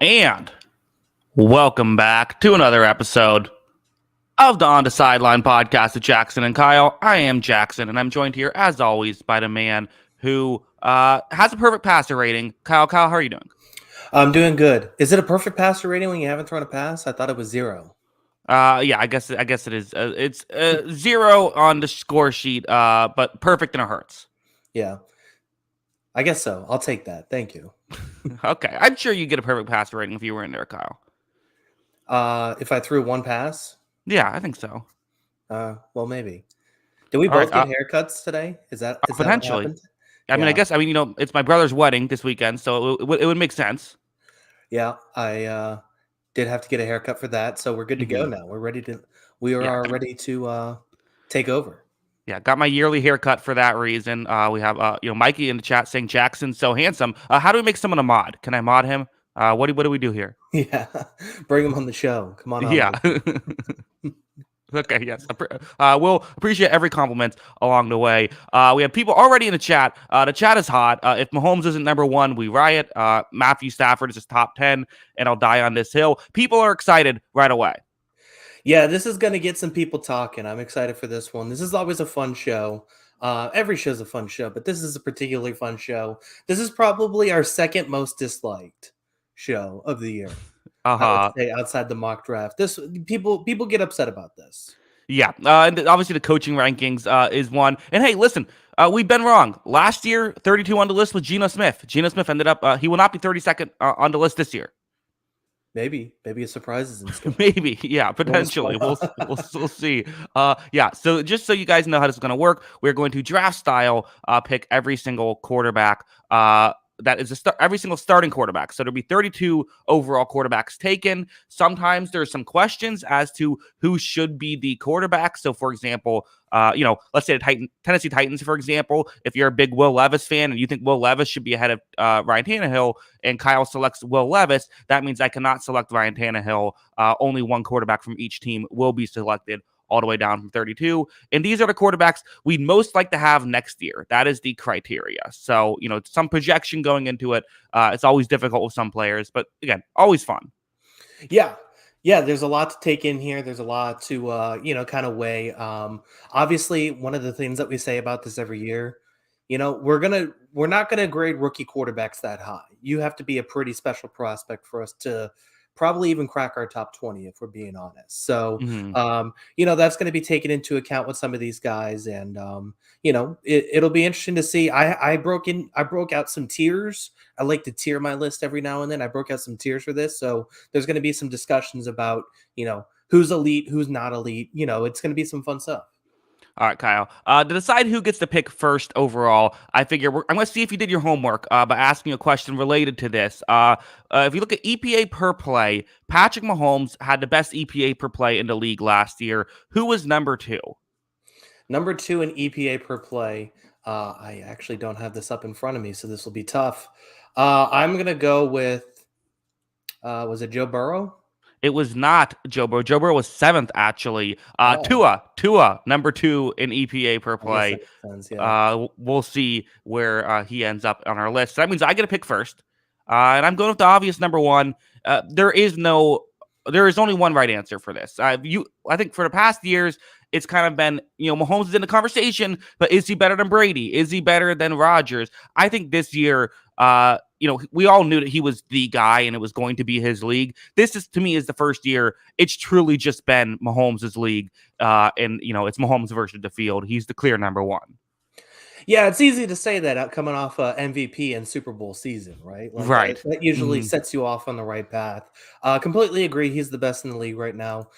And welcome back to another episode of the On the Sideline podcast with Jackson and Kyle. I am Jackson, and I'm joined here, as always, by the man who has a perfect passer rating. Kyle, how are you doing? I'm doing good. Is it a perfect passer rating when you haven't thrown a pass? I thought it was 0. Yeah, I guess it is. It's 0 on the score sheet, but perfect and it hurts. Yeah, I guess so. I'll take that. Thank you. Okay, I'm sure you get a perfect passer rating if you were in there, Kyle. If I threw one pass, Yeah, I think so. well, maybe. Did we All right, both get haircuts today? Is that what potentially. happened? I Yeah, guess it's my brother's wedding this weekend, so it would make sense. yeah. I did have to get a haircut for that, so we're good to go Hmm. now. We Yeah, are ready to take over. yeah, got my yearly haircut for that reason. We have Mikey in the chat saying Jackson's so handsome. How do we make someone a mod? Can I mod him? What do we do here? Yeah, bring him on the show. Come on, Yeah. Mikey. Okay, yes. We'll appreciate every compliment along the way. We have people already in the chat. The chat is hot. If Mahomes isn't number one, we riot. Matthew Stafford is his top 10, and I'll die on this hill. People are excited right away. Yeah, this is going to get some people talking. I'm excited for this one. This is always a fun show. Every show's a fun show, but this is a particularly fun show. This is probably our second most disliked show of the year. I would Uh-huh. say outside the mock draft. This people get upset about this. Yeah, and obviously the coaching rankings is one. And hey, listen, we've been wrong. Last year, 32 on the list was Geno Smith. Geno Smith ended up, he will not be 32nd on the list this year. Maybe a surprise is in store. Maybe, yeah, potentially. We'll see. Yeah. So just so you guys know how this is going to work, we're going to draft style pick every single quarterback. That is every single starting quarterback. So there'll be 32 overall quarterbacks taken. Sometimes there's some questions as to who should be the quarterback. So, for example, let's say the Tennessee Titans, for example, if you're a big Will Levis fan and you think Will Levis should be ahead of Ryan Tannehill, and Kyle selects Will Levis, that means I cannot select Ryan Tannehill. Only one quarterback from each team will be selected all the way down from 32. And these are the quarterbacks we'd most like to have next year. That is the criteria. So, some projection going into it. It's always difficult with some players, but again, always fun. Yeah. Yeah, there's a lot to take in here. There's a lot to kind of weigh. Obviously, one of the things that we say about this every year, we're not gonna grade rookie quarterbacks that high. You have to be a pretty special prospect for us to probably even crack our top 20 if we're being honest. So, Mm-hmm. that's going to be taken into account with some of these guys, and it'll be interesting to see. I broke out some tiers. I like to tier my list every now and then. I broke out some tiers for this, so there's going to be some discussions about who's elite, who's not elite. It's going to be some fun stuff. All right, Kyle. To decide who gets to pick first overall, I figure I'm going to see if you did your homework by asking a question related to this. If you look at EPA per play, Patrick Mahomes had the best EPA per play in the league last year. Who was number two? Number 2 in EPA per play. I actually don't have this up in front of me, so this will be tough. I'm going to go with, was it Joe Burrow? It was not Joe Burrow. Joe Burrow was seventh, actually. Oh, Tua, number two in EPA per I guess play. that makes sense. Yeah. We'll see where he ends up on our list. So that means I get to pick first, and I'm going with the obvious number one. There is only one right answer for this. I think for the past years, it's kind of been, Mahomes is in the conversation, but is he better than Brady? Is he better than Rodgers? I think this year, we all knew that he was the guy and it was going to be his league. This is, to me, is the first year it's truly just been Mahomes' league. And it's Mahomes versus the field. He's the clear number one. Yeah, it's easy to say that coming off MVP and Super Bowl season, right? Like Right. that usually Mhm. sets you off on the right path. Completely agree. He's the best in the league right now.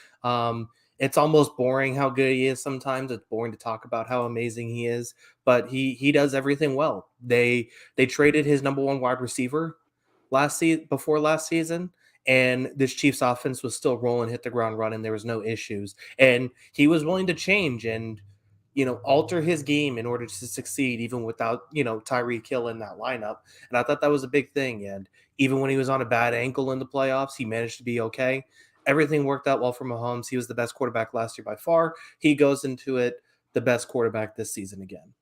It's almost boring how good he is sometimes. It's boring to talk about how amazing he is, but he does everything well. They traded his number one wide receiver before last season, and this Chiefs offense was still rolling, hit the ground running. There was no issues, and he was willing to change and alter his game in order to succeed, even without, Tyreek Hill in that lineup. And I thought that was a big thing. And even when he was on a bad ankle in the playoffs, he managed to be okay. Everything worked out well for Mahomes. He was the best quarterback last year by far. He goes into it the best quarterback this season again.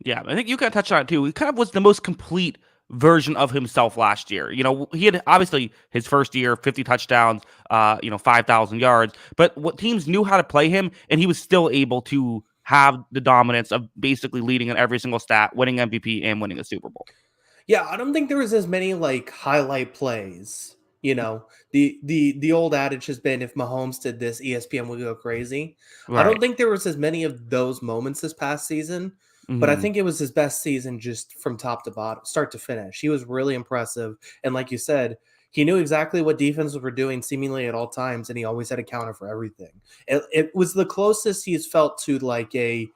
Yeah, I think you kind of touched on it too. He kind of was the most complete version of himself last year. He had obviously his first year, 50 touchdowns, 5,000 yards, but what teams knew how to play him, and he was still able to have the dominance of basically leading in every single stat, winning MVP and winning a Super Bowl. Yeah, I don't think there was as many like highlight plays. The old adage has been if Mahomes did this, ESPN would go crazy. I don't Right. think there was as many of those moments this past season, but I Hmm. think it was his best season just from top to bottom, start to finish. He was really impressive, and like you said, he knew exactly what defenses were doing seemingly at all times, and he always had a counter for everything. It was the closest he's felt to like a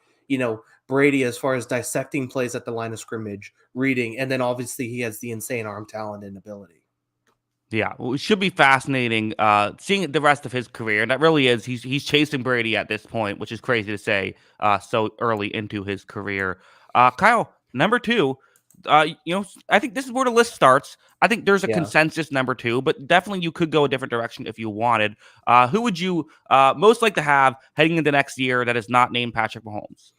Brady as far as dissecting plays at the line of scrimmage, reading, and then obviously he has the insane arm talent and ability. Yeah, well, it should be fascinating seeing the rest of his career, and that really is. He's chasing Brady at this point, which is crazy to say so early into his career. Kyle, number two. I think this is where the list starts. I think there's a Yeah. consensus number two, but definitely you could go a different direction if you wanted. Who would you most like to have heading into next year that is not named Patrick Mahomes?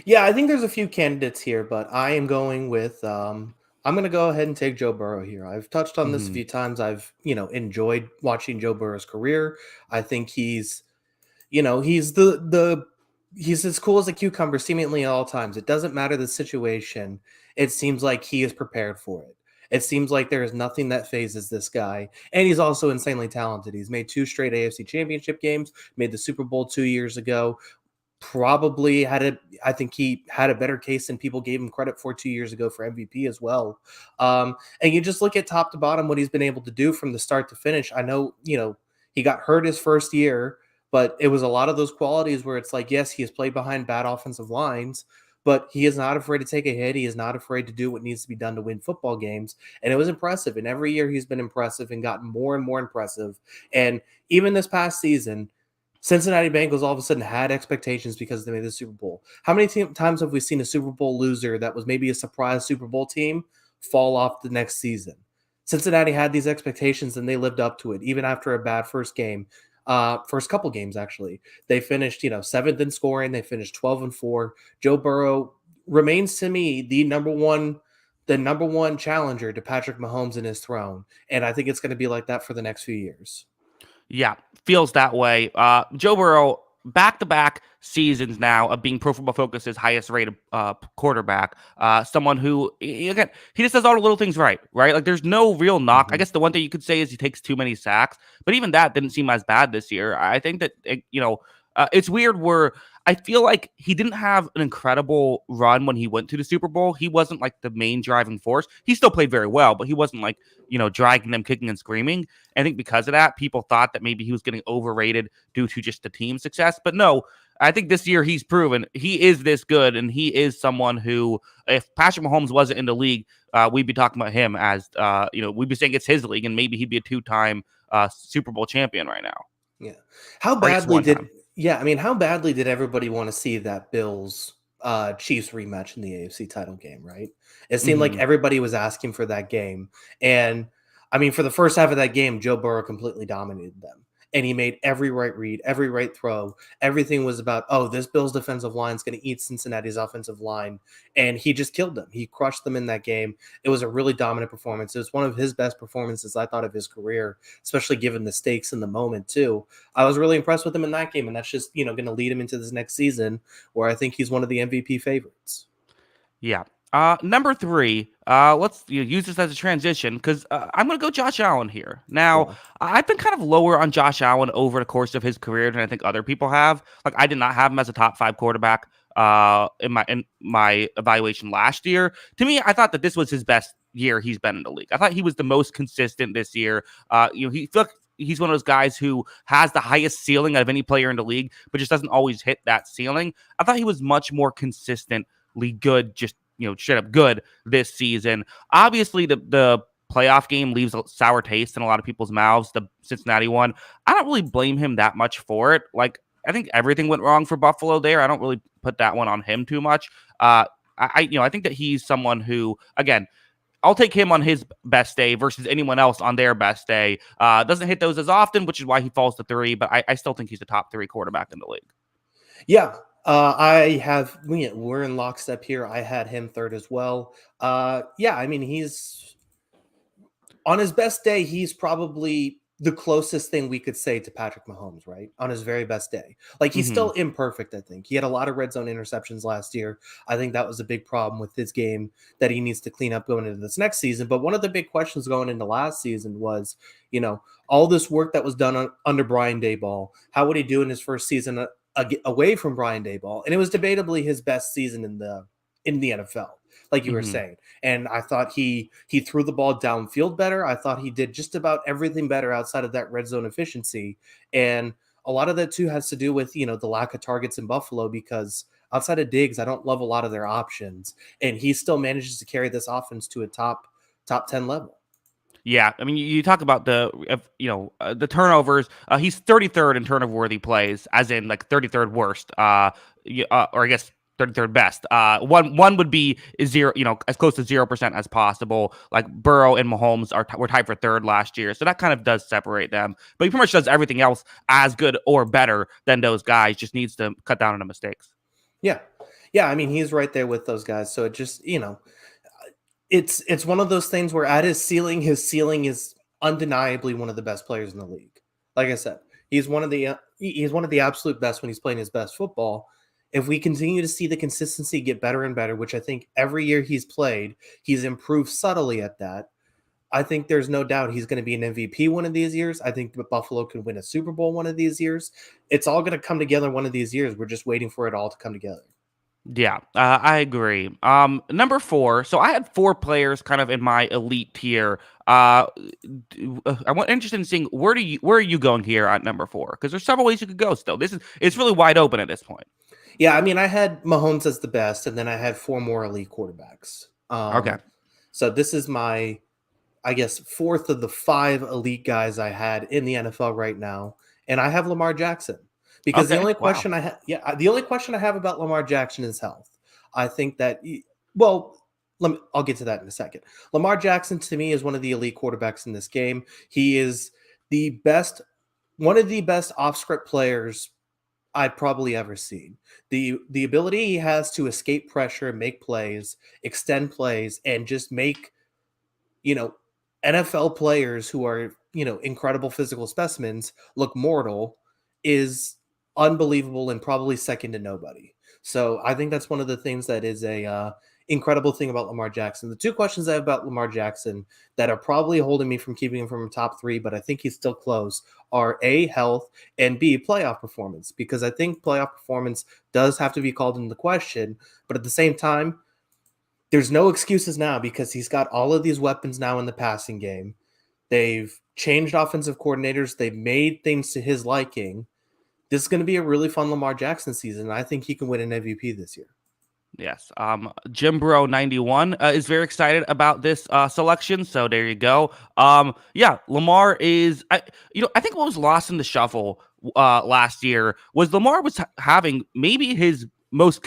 Yeah, I think there's a few candidates here, but I am going with I'm going to go ahead and take Joe Burrow here. I've touched on this a Hmm. few times. I've, enjoyed watching Joe Burrow's career. I think he's he's as cool as a cucumber seemingly at all times. It doesn't matter the situation. It seems like he is prepared for it. It seems like there is nothing that phases this guy. And he's also insanely talented. He's made two straight AFC championship games, made the Super Bowl 2 years ago. Probably I think he had a better case than people gave him credit for 2 years ago for MVP as well. And you just look at top to bottom what he's been able to do from the start to finish. I know, he got hurt his first year, but it was a lot of those qualities where it's like, yes, he has played behind bad offensive lines, but he is not afraid to take a hit. He is not afraid to do what needs to be done to win football games. And it was impressive. And every year he's been impressive and gotten more and more impressive. And even this past season, Cincinnati Bengals all of a sudden had expectations because they made the Super Bowl. How many times have we seen a Super Bowl loser that was maybe a surprise Super Bowl team fall off the next season? Cincinnati had these expectations and they lived up to it, even after a bad first game. First couple games actually, they finished seventh in scoring. They finished 12-4. Joe Burrow remains to me the number one challenger to Patrick Mahomes in his throne, and I think it's going to be like that for the next few years. Yeah, feels that way. Joe Burrow, back-to-back seasons now of being Pro Football Focus's highest rated quarterback. Someone who, again, he just does all the little things right, right? Like, there's no real knock. I Mhm. guess the one thing you could say is he takes too many sacks, but even that didn't seem as bad this year. I think that, it's weird where I feel like he didn't have an incredible run when he went to the Super Bowl. He wasn't like the main driving force. He still played very well, but he wasn't like, dragging them kicking and screaming. I think because of that, people thought that maybe he was getting overrated due to just the team success. But no, I think this year he's proven he is this good, and he is someone who, if Patrick Mahomes wasn't in the league, we'd be talking about him as, we'd be saying it's his league, and maybe he'd be a two-time Super Bowl champion right now, Yeah. How or at least badly one did time. yeah, I mean, how badly did everybody want to see that Bills Chiefs rematch in the AFC title game, right? It seemed like Hmm. everybody was asking for that game. And I mean, for the first half of that game, Joe Burrow completely dominated them. And he made every right read, every right throw. Everything was about, oh, this Bills defensive line is going to eat Cincinnati's offensive line. And he just killed them. He crushed them in that game. It was a really dominant performance. It was one of his best performances, I thought, of his career, especially given the stakes in the moment, too. I was really impressed with him in that game, and that's just going to lead him into this next season, where I think he's one of the MVP favorites. Yeah. Number three, let's use this as a transition because I'm going to go Josh Allen here. Now, Yeah. I've been kind of lower on Josh Allen over the course of his career than I think other people have. Like, I did not have him as a top five quarterback in my evaluation last year. To me, I thought that this was his best year he's been in the league. I thought he was the most consistent this year. He feel like he's one of those guys who has the highest ceiling out of any player in the league, but just doesn't always hit that ceiling. I thought he was much more consistent good, just straight up good this season. Obviously, the playoff game leaves a sour taste in a lot of people's mouths. The Cincinnati one, I don't really blame him that much for it. Like, I think everything went wrong for Buffalo there. I don't really put that one on him too much. I think that he's someone who, again, I'll take him on his best day versus anyone else on their best day. Doesn't hit those as often, which is why he falls to three. But I still think he's a top three quarterback in the league. Yeah. We're in lockstep here. I had him third as well. Yeah, I mean, he's on his best day, he's probably the closest thing we could say to Patrick Mahomes, right? On his very best day. Like he's Hmm. still imperfect, I think. He had a lot of red zone interceptions last year. I think that was a big problem with his game that he needs to clean up going into this next season. But one of the big questions going into last season was, all this work that was done under Brian Daboll, how would he do in his first season away from Brian Daboll? And it was debatably his best season in the NFL, like you were Hmm. saying. And I thought he threw the ball downfield better. I thought he did just about everything better outside of that red zone efficiency. And a lot of that too has to do with, the lack of targets in Buffalo, because outside of Diggs, I don't love a lot of their options. And he still manages to carry this offense to a top 10 level. Yeah, I mean, you talk about the turnovers. He's 33rd in turnover worthy plays, as in like 33rd worst. Or I guess 33rd best. One would be zero, as close to 0% as possible. Like Burrow and Mahomes were tied for third last year, so that kind of does separate them. But he pretty much does everything else as good or better than those guys. Just needs to cut down on the mistakes. Yeah. Yeah. I mean, he's right there with those guys. So it just, it's one of those things where at his ceiling is undeniably one of the best players in the league. Like I said, he's one of the absolute best when he's playing his best football. If we continue to see the consistency get better and better, which I think every year he's played, he's improved subtly at that. I think there's no doubt he's going to be an MVP one of these years. I think Buffalo can win a Super Bowl one of these years. It's all going to come together one of these years. We're just waiting for it all to come together. Yeah, I agree. Number four. So I had four players kind of in my elite tier. I'm interested in seeing where are you going here at number four? Because there's several ways you could go. Still, it's really wide open at this point. Yeah, I mean, I had Mahomes as the best, and then I had four more elite quarterbacks. Okay. So this is my, I guess, fourth of the five elite guys I had in the NFL right now, and I have Lamar Jackson because the Okay. only Wow. question I have, yeah, the only question I have about Lamar Jackson is health. I think that, well, I'll get to that in a second. Lamar Jackson to me is one of the elite quarterbacks in this game. He is the best, one of the best off script players I've probably ever seen. The ability he has to escape pressure, make plays, extend plays, and just make, you know, NFL players who are, incredible physical specimens look mortal is unbelievable and probably second to nobody. So I think that's one of the things that is a incredible thing about Lamar Jackson. The two questions I have about Lamar Jackson that are probably holding me from keeping him from top three, but I think he's still close, are A, health, and B, playoff performance, because I think playoff performance does have to be called into question. But at the same time, there's no excuses now because he's got all of these weapons now in the passing game. They've changed offensive coordinators. They've made things to his liking. This is going to be a really fun Lamar Jackson season. I think he can win an MVP this year. Yes. Jim Bro 91 is very excited about this selection. So there you go. Yeah, Lamar is. I think what was lost in the shuffle last year was Lamar was having maybe his most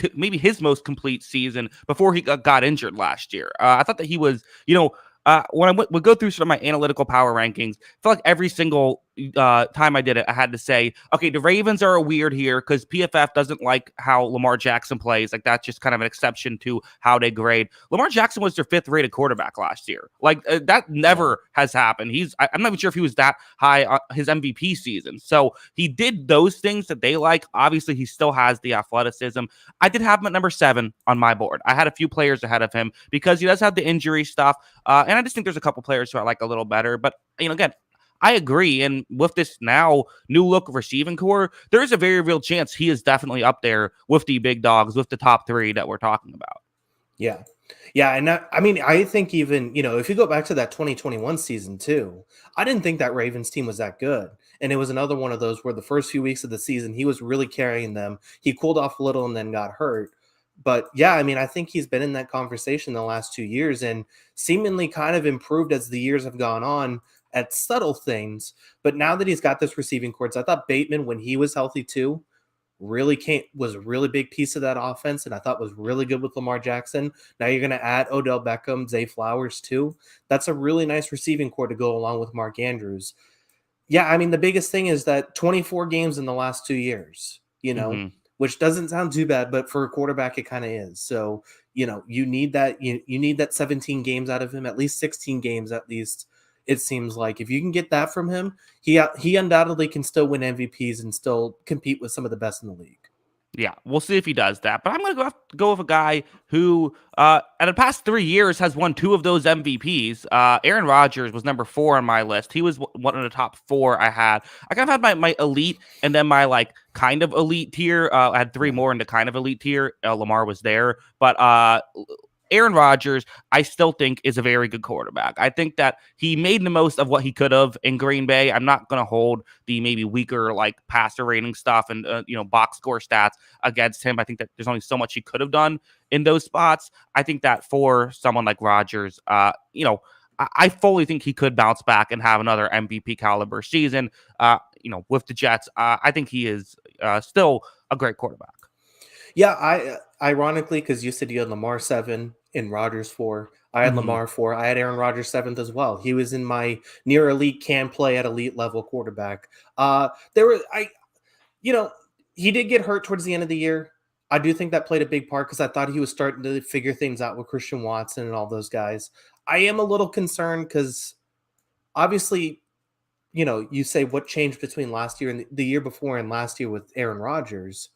complete season before he got injured last year. I thought that he was, when I would go through sort of my analytical power rankings, I felt like every single time I did it, I had to say, okay, the Ravens are a weird here because PFF doesn't like how Lamar Jackson plays. Like that's just kind of an exception to how they grade. Lamar Jackson was their fifth rated quarterback last year. Like that Yeah. never has happened. I'm not even sure if he was that high on his MVP season. So he did those things that they like. Obviously, he still has the athleticism. I did have him at number 7 on my board. I had a few players ahead of him because he does have the injury stuff. And I just think there's a couple players who I like a little better. But, again, I agree. And with this now new look receiving core, there is a very real chance he is definitely up there with the big dogs, with the top 3 that we're talking about. Yeah. Yeah. And I mean, I think even, if you go back to that 2021 season too, I didn't think that Ravens team was that good. And it was another one of those where the first few weeks of the season, he was really carrying them. He cooled off a little and then got hurt. But yeah, I mean, I think he's been in that conversation the last 2 years and seemingly kind of improved as the years have gone on at subtle things. But now that he's got this receiving cords, I thought Bateman, when he was healthy too, was a really big piece of that offense, and I thought was really good with Lamar Jackson. Now you're going to add Odell Beckham, Zay Flowers too. That's a really nice receiving core to go along with Mark Andrews. Yeah, I mean the biggest thing is that 24 games in the last 2 years. Mm-hmm. which doesn't sound too bad, but for a quarterback, it kind of is. So, you need that, you need that 17 games out of him, at least 16 games at least. It seems like if you can get that from him, he undoubtedly can still win MVPs and still compete with some of the best in the league. Yeah, we'll see if he does that. But I'm going to go with a guy who, in the past 3 years, has won 2 of those MVPs. Aaron Rodgers was number 4 on my list. He was one of the top 4 I had. I kind of had my elite and then my like kind of elite tier. I had 3 Right. more in the kind of elite tier. Lamar was there, but Aaron Rodgers, I still think is a very good quarterback. I think that he made the most of what he could have in Green Bay. I'm not going to hold the maybe weaker like passer rating stuff and box score stats against him. I think that there's only so much he could have done in those spots. I think that for someone like Rodgers, I fully think he could bounce back and have another MVP caliber season. With the Jets, I think he is still a great quarterback. Yeah, I ironically, because you said you had Lamar 7 and Rodgers 4. I had Mhm. Lamar 4. I had Aaron Rodgers 7th as well. He was in my near elite, can play at elite level quarterback. There were you know, he did get hurt towards the end of the year. I do think that played a big part because I thought he was starting to figure things out with Christian Watson and all those guys. I am a little concerned because obviously, you say what changed between last year and the year before and last year with Aaron Rodgers.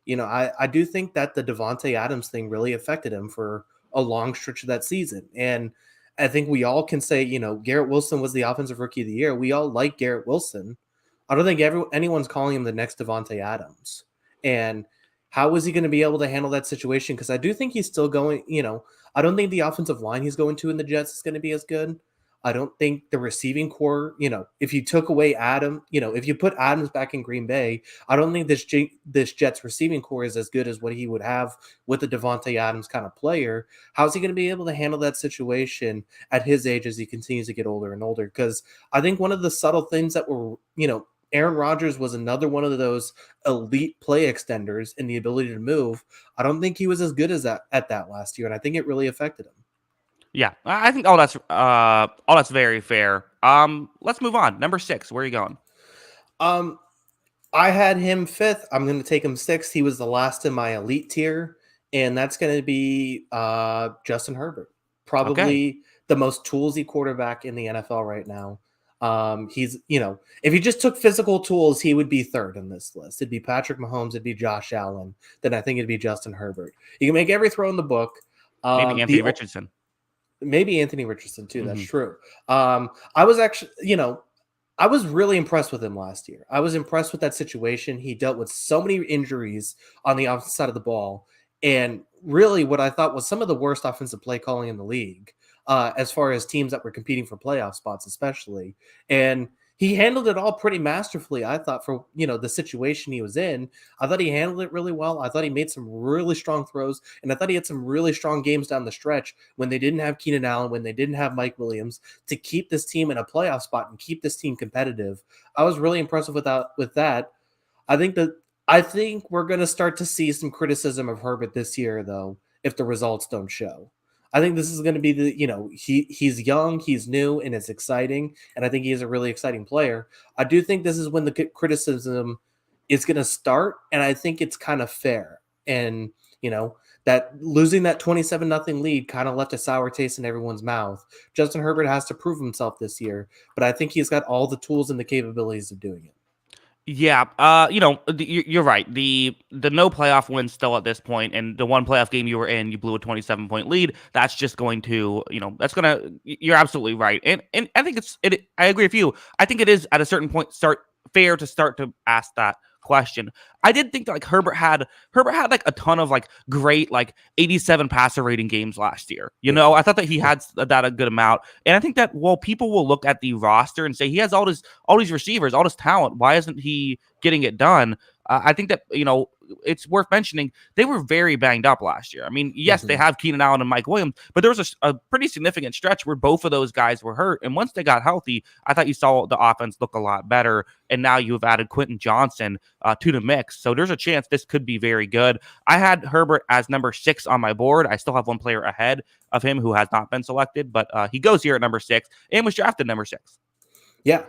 I do think that the Devontae Adams thing really affected him for a long stretch of that season. And I think we all can say, Garrett Wilson was the offensive rookie of the year. We all like Garrett Wilson. I don't think anyone's calling him the next Devontae Adams. And how is he going to be able to handle that situation? Because I do think he's still going, I don't think the offensive line he's going to in the Jets is going to be as good. I don't think the receiving core, if you took away if you put Adams back in Green Bay, I don't think this Jets receiving core is as good as what he would have with the Devontae Adams kind of player. How's he going to be able to handle that situation at his age as he continues to get older and older? Because I think one of the subtle things that were, Aaron Rodgers was another one of those elite play extenders in the ability to move. I don't think he was as good as that at that last year, and I think it really affected him. Yeah, I think all that's very fair. Let's move on. Number 6, where are you going? Um, I had him 5th. I'm going to take him 6th. He was the last in my elite tier, and that's going to be Justin Herbert. Okay, Probably the most toolsy quarterback in the NFL right now. He's, if he just took physical tools, he would be 3rd in this list. It'd be Patrick Mahomes, it'd be Josh Allen. Then I think it'd be Justin Herbert. You can make every throw in the book. maybe Anthony Richardson. Maybe Anthony Richardson too. That's Hmm. true. I was actually, I was really impressed with him last year. I was impressed with that situation. He dealt with so many injuries on the offensive side of the ball, and really, what I thought was some of the worst offensive play calling in the league, as far as teams that were competing for playoff spots, especially. And he handled it all pretty masterfully. I thought for the situation he was in, I thought he handled it really well. I thought he made some really strong throws, and I thought he had some really strong games down the stretch when they didn't have Keenan Allen, when they didn't have Mike Williams to keep this team in a playoff spot and keep this team competitive. I was really impressive with that. I think we're going to start to see some criticism of Herbert this year, though, if the results don't show. I think this is going to be he's young, he's new, and it's exciting, and I think he is a really exciting player. I do think this is when the criticism is going to start, and I think it's kind of fair. And that losing that 27-0 lead kind of left a sour taste in everyone's mouth. Justin Herbert has to prove himself this year, but I think he's got all the tools and the capabilities of doing it. Yeah, you're right. The no playoff win still at this point, and the one playoff game you were in, you blew a 27-point lead. That's just going to, that's gonna. You're absolutely right, and I think I agree with you. I think it is at a certain point fair to start to ask that question. I did think that like Herbert had like a ton of like great like 87 passer rating games last year. I thought that he had that a good amount, and I think that people will look at the roster and say he has all these receivers, all this talent. Why isn't he getting it done? I think that it's worth mentioning they were very banged up last year. I mean, yes, they Mhm. have Keenan Allen and Mike Williams, but there was a pretty significant stretch where both of those guys were hurt. And once they got healthy, I thought you saw the offense look a lot better. And now you have added Quentin Johnson to the mix, so there's a chance this could be very good. I had Herbert as number 6 on my board. I still have one player ahead of him who has not been selected, but he goes here at number 6 and was drafted number 6. Yeah.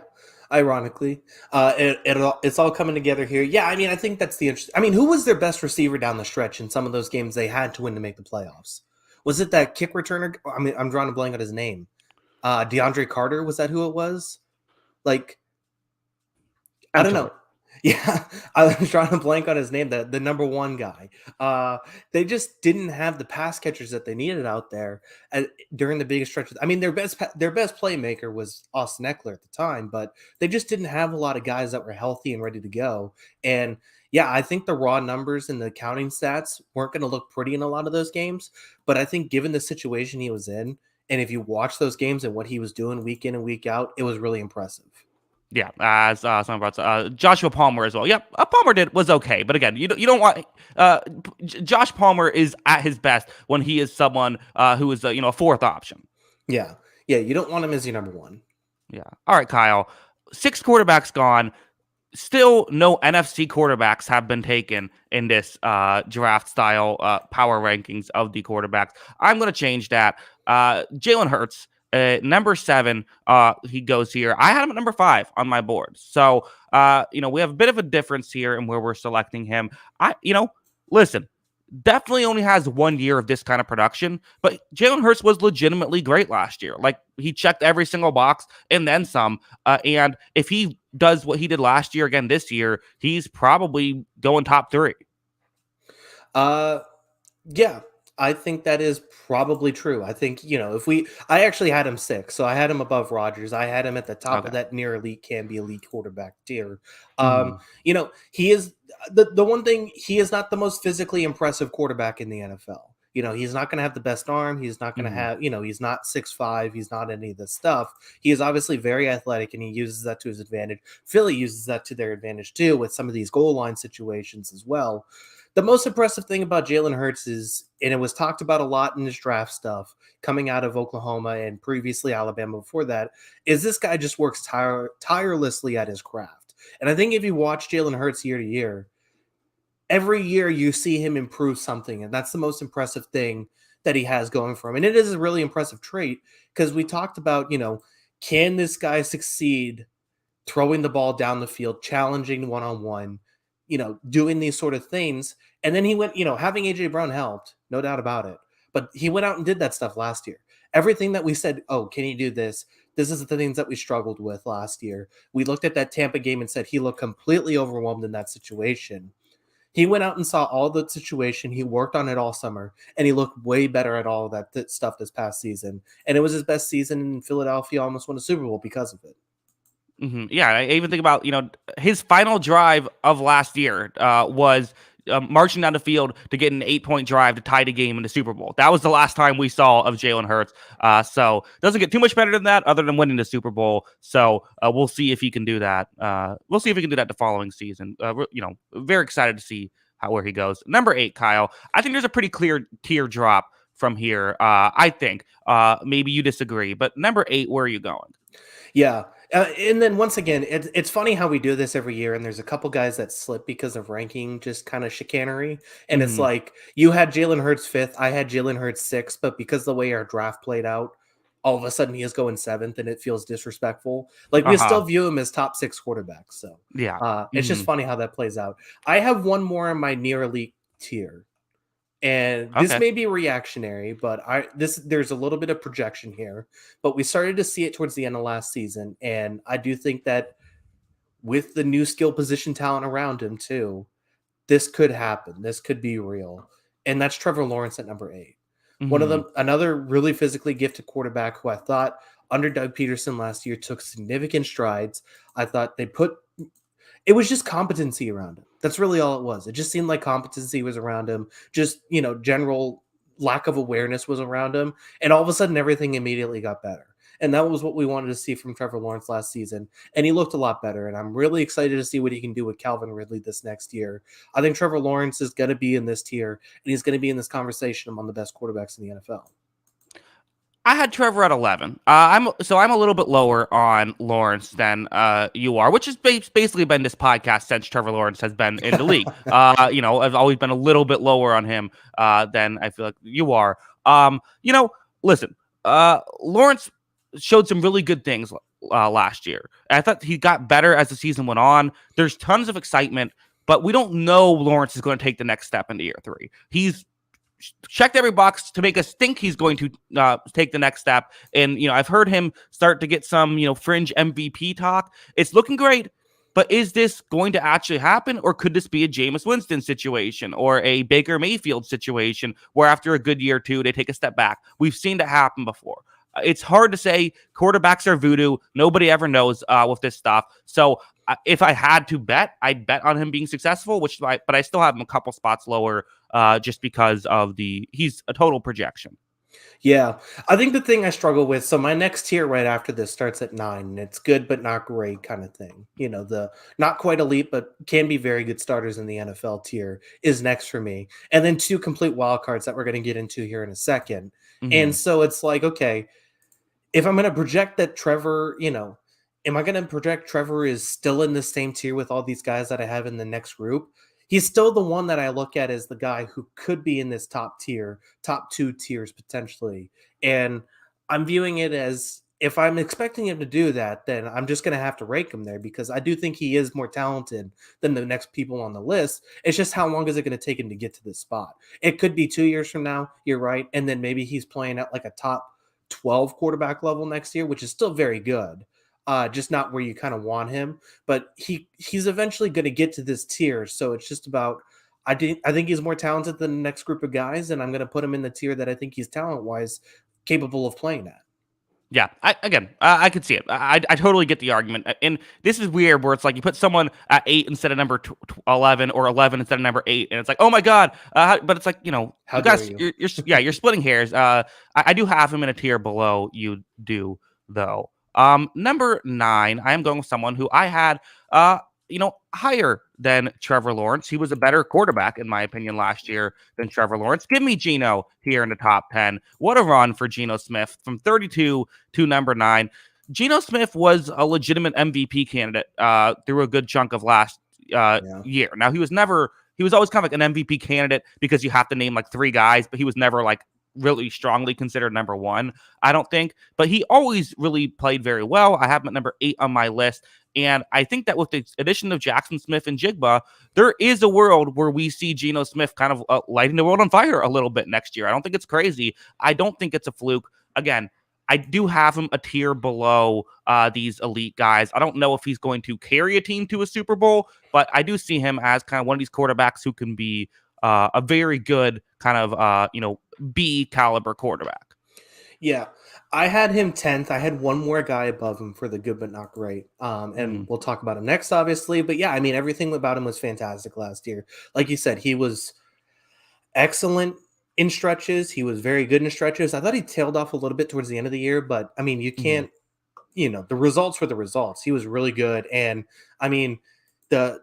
Ironically, it's all coming together here. Yeah, I mean, I think that's the interest. I mean, who was their best receiver down the stretch in some of those games they had to win to make the playoffs? Was it that kick returner? I mean, I'm drawing a blank on his name. DeAndre Carter, was that who it was? Like, I don't know. Potentially. Yeah, I was trying to blank on his name, the number one guy. They just didn't have the pass catchers that they needed out there during the biggest stretches. I mean, their best playmaker was Austin Eckler at the time, but they just didn't have a lot of guys that were healthy and ready to go. And yeah, I think the raw numbers and the counting stats weren't going to look pretty in a lot of those games. But I think given the situation he was in, and if you watch those games and what he was doing week in and week out, it was really impressive. Yeah, as some about Joshua Palmer as well. Yep, Palmer was okay, but again, you don't want Josh Palmer is at his best when he is someone who is a fourth option. Yeah, you don't want him as your number one. Yeah. All right, Kyle. 6 quarterbacks gone. Still, no NFC quarterbacks have been taken in this draft style power rankings of the quarterbacks. I'm going to change that. Jalen Hurts. Number 7, he goes here. I had him at number 5 on my board. So, we have a bit of a difference here in where we're selecting him. Listen, definitely only has 1 year of this kind of production, but Jalen Hurts was legitimately great last year. Like, he checked every single box and then some. And if he does what he did last year again this year, he's probably going top 3. Yeah, I think that is probably true. I think, I actually had him 6, so I had him above Rodgers. I had him at the top of Okay. that near elite can be elite quarterback tier. Mm-hmm. He is the one thing, he is not the most physically impressive quarterback in the NFL. He's not going to have the best arm. He's not going to Mm-hmm. have, he's not 6'5". He's not any of this stuff. He is obviously very athletic and he uses that to his advantage. Philly uses that to their advantage too with some of these goal line situations as well. The most impressive thing about Jalen Hurts is, and it was talked about a lot in his draft stuff coming out of Oklahoma and previously Alabama before that, is this guy just works tirelessly at his craft. And I think if you watch Jalen Hurts year to year, every year you see him improve something. And that's the most impressive thing that he has going for him. And it is a really impressive trait because we talked about, can this guy succeed throwing the ball down the field, challenging one-on-one, doing these sort of things. And then he went, having AJ Brown helped, no doubt about it. But he went out and did that stuff last year. Everything that we said, oh, can he do this? This is the things that we struggled with last year. We looked at that Tampa game and said he looked completely overwhelmed in that situation. He went out and saw all the situation. He worked on it all summer, and he looked way better at all that stuff this past season. And it was his best season in Philadelphia, almost won a Super Bowl because of it. Mm-hmm. Yeah, I even think about his final drive of last year was marching down the field to get an 8-point drive to tie the game in the Super Bowl. That was the last time we saw of Jalen Hurts. So doesn't get too much better than that, other than winning the Super Bowl. So we'll see if he can do that. We'll see if he can do that the following season. Very excited to see where he goes. Number 8, Kyle. I think there's a pretty clear tier drop from here. I think maybe you disagree, but number 8, where are you going? Yeah. And then once again, it's funny how we do this every year, and there's a couple guys that slip because of ranking, just kind of chicanery. And it's Mm-hmm. like you had Jalen Hurts 5th, I had Jalen Hurts 6th, but because the way our draft played out, all of a sudden he is going 7th, and it feels disrespectful. Like we still view him as top 6 quarterbacks. So Yeah. it's just funny how that plays out. I have one more in my near elite tier. And this Okay. may be reactionary, but there's a little bit of projection here. But we started to see it towards the end of last season, and I do think that with the new skill position talent around him too, this could happen. This could be real. And that's Trevor Lawrence at number 8. Mm-hmm. Another really physically gifted quarterback who I thought under Doug Peterson last year took significant strides. I thought it was just competency around him. That's really all it was. It just seemed like competency was around him. Just, general lack of awareness was around him. And all of a sudden, everything immediately got better. And that was what we wanted to see from Trevor Lawrence last season. And he looked a lot better. And I'm really excited to see what he can do with Calvin Ridley this next year. I think Trevor Lawrence is going to be in this tier, and he's going to be in this conversation among the best quarterbacks in the NFL. I had Trevor at 11. I'm a little bit lower on Lawrence than you are, which has basically been this podcast since Trevor Lawrence has been in the league. I've always been a little bit lower on him than I feel like you are. Listen, Lawrence showed some really good things last year. I thought he got better as the season went on. There's tons of excitement, but we don't know Lawrence is going to take the next step into year 3. He's checked every box to make us think he's going to take the next step. And, I've heard him start to get some, fringe MVP talk. It's looking great. But is this going to actually happen, or could this be a Jameis Winston situation or a Baker Mayfield situation where after a good year or two, they take a step back? We've seen that happen before. It's hard to say. Quarterbacks are voodoo. Nobody ever knows with this stuff. So if I had to bet, I'd bet on him being successful, but I still have him a couple spots lower just because of he's a total projection. Yeah, I think the thing I struggle with, so my next tier right after this starts at 9, and it's good but not great kind of thing. The not quite elite but can be very good starters in the NFL tier is next for me. And then 2 complete wild cards that we're going to get into here in a second. And so it's like, okay, if I'm going to project that Trevor, am I going to project Trevor is still in the same tier with all these guys that I have in the next group? He's still the one that I look at as the guy who could be in this top tier, top 2 tiers potentially. And I'm viewing it as, if I'm expecting him to do that, then I'm just going to have to rank him there, because I do think he is more talented than the next people on the list. It's just, how long is it going to take him to get to this spot? It could be 2 years from now. You're right. And then maybe he's playing at like a top 12 quarterback level next year, which is still very good. Just not where you kind of want him, but he's eventually going to get to this tier. So it's just about, I think he's more talented than the next group of guys, and I'm going to put him in the tier that I think he's talent wise capable of playing at. Yeah, I could see it. I totally get the argument, and this is weird where it's like you put someone at 8 instead of number 11, or 11 instead of number 8, and it's like, oh my god! But it's like, How you dare guys, you? you're splitting hairs. I do have him in a tier below you do though. Number 9, I am going with someone who I had higher than Trevor Lawrence. He was a better quarterback, in my opinion, last year than Trevor Lawrence. Give me Geno here in the top 10. What a run for Geno Smith from 32 to number 9. Geno Smith was a legitimate MVP candidate through a good chunk of last year. Now, he was always kind of like an MVP candidate because you have to name like 3 guys, but he was never like really strongly considered number 1, I don't think. But he always really played very well. I have him at number 8 on my list. And I think that with the addition of Jackson Smith and Jigba, there is a world where we see Geno Smith kind of lighting the world on fire a little bit next year. I don't think it's crazy. I don't think it's a fluke. Again, I do have him a tier below these elite guys. I don't know if he's going to carry a team to a Super Bowl, but I do see him as kind of one of these quarterbacks who can be a very good kind of, B caliber quarterback. Yeah, I had him 10th. I had one more guy above him for the good but not great. And we'll talk about him next, obviously. But yeah, I mean, everything about him was fantastic last year. Like you said, he was excellent in stretches. He was very good in stretches. I thought he tailed off a little bit towards the end of the year, but I mean, you can't, the results were the results. He was really good. And I mean,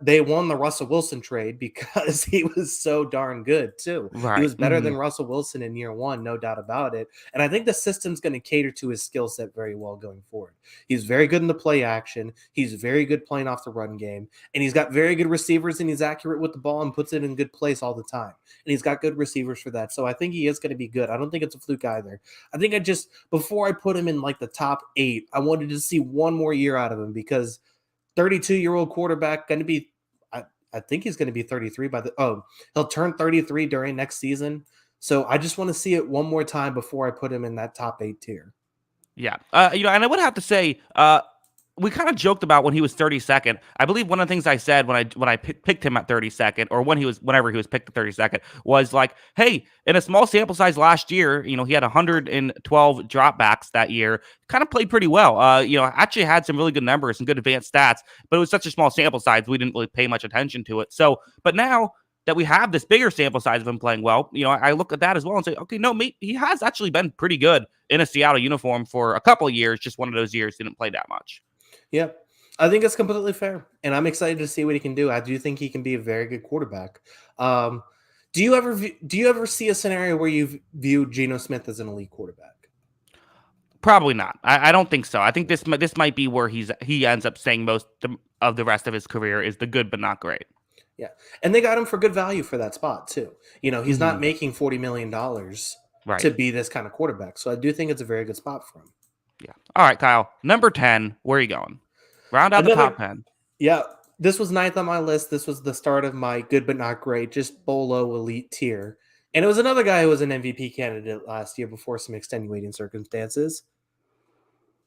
they won the Russell Wilson trade because he was so darn good too. Right. He was better than Russell Wilson in year 1, no doubt about it. And I think the system's going to cater to his skill set very well going forward. He's very good in the play action. He's very good playing off the run game. And he's got very good receivers, and he's accurate with the ball and puts it in good place all the time. And he's got good receivers for that. So I think he is going to be good. I don't think it's a fluke either. I think before I put him in like the top 8, I wanted to see one more year out of him, because 32-year-old quarterback, going to be, I think he's going to be 33 he'll turn 33 during next season. So I just want to see it one more time before I put him in that top 8 tier. Yeah. And I would have to say, we kind of joked about when he was 32nd. I believe one of the things I said when I picked him at 32nd, or whenever he was picked at 32nd, was like, hey, in a small sample size last year, he had 112 dropbacks that year, kind of played pretty well. Actually had some really good numbers and good advanced stats, but it was such a small sample size, we didn't really pay much attention to it. So, but now that we have this bigger sample size of him playing well, I look at that as well and say, okay, no, mate, he has actually been pretty good in a Seattle uniform for a couple of years. Just one of those years didn't play that much. Yeah, I think it's completely fair, and I'm excited to see what he can do. I do think he can be a very good quarterback. Do you ever see a scenario where you view Geno Smith as an elite quarterback? Probably not. I don't think so. I think this might be where he ends up staying most of the rest of his career, is the good but not great. Yeah, and they got him for good value for that spot too. He's not making $40 million to be this kind of quarterback, so I do think it's a very good spot for him. Yeah. All right, Kyle. Number 10. Where are you going? Round out the top Another, 10. yeah, this was ninth on my list. This was the start of my good but not great, just below elite tier. And it was another guy who was an MVP candidate last year before some extenuating circumstances.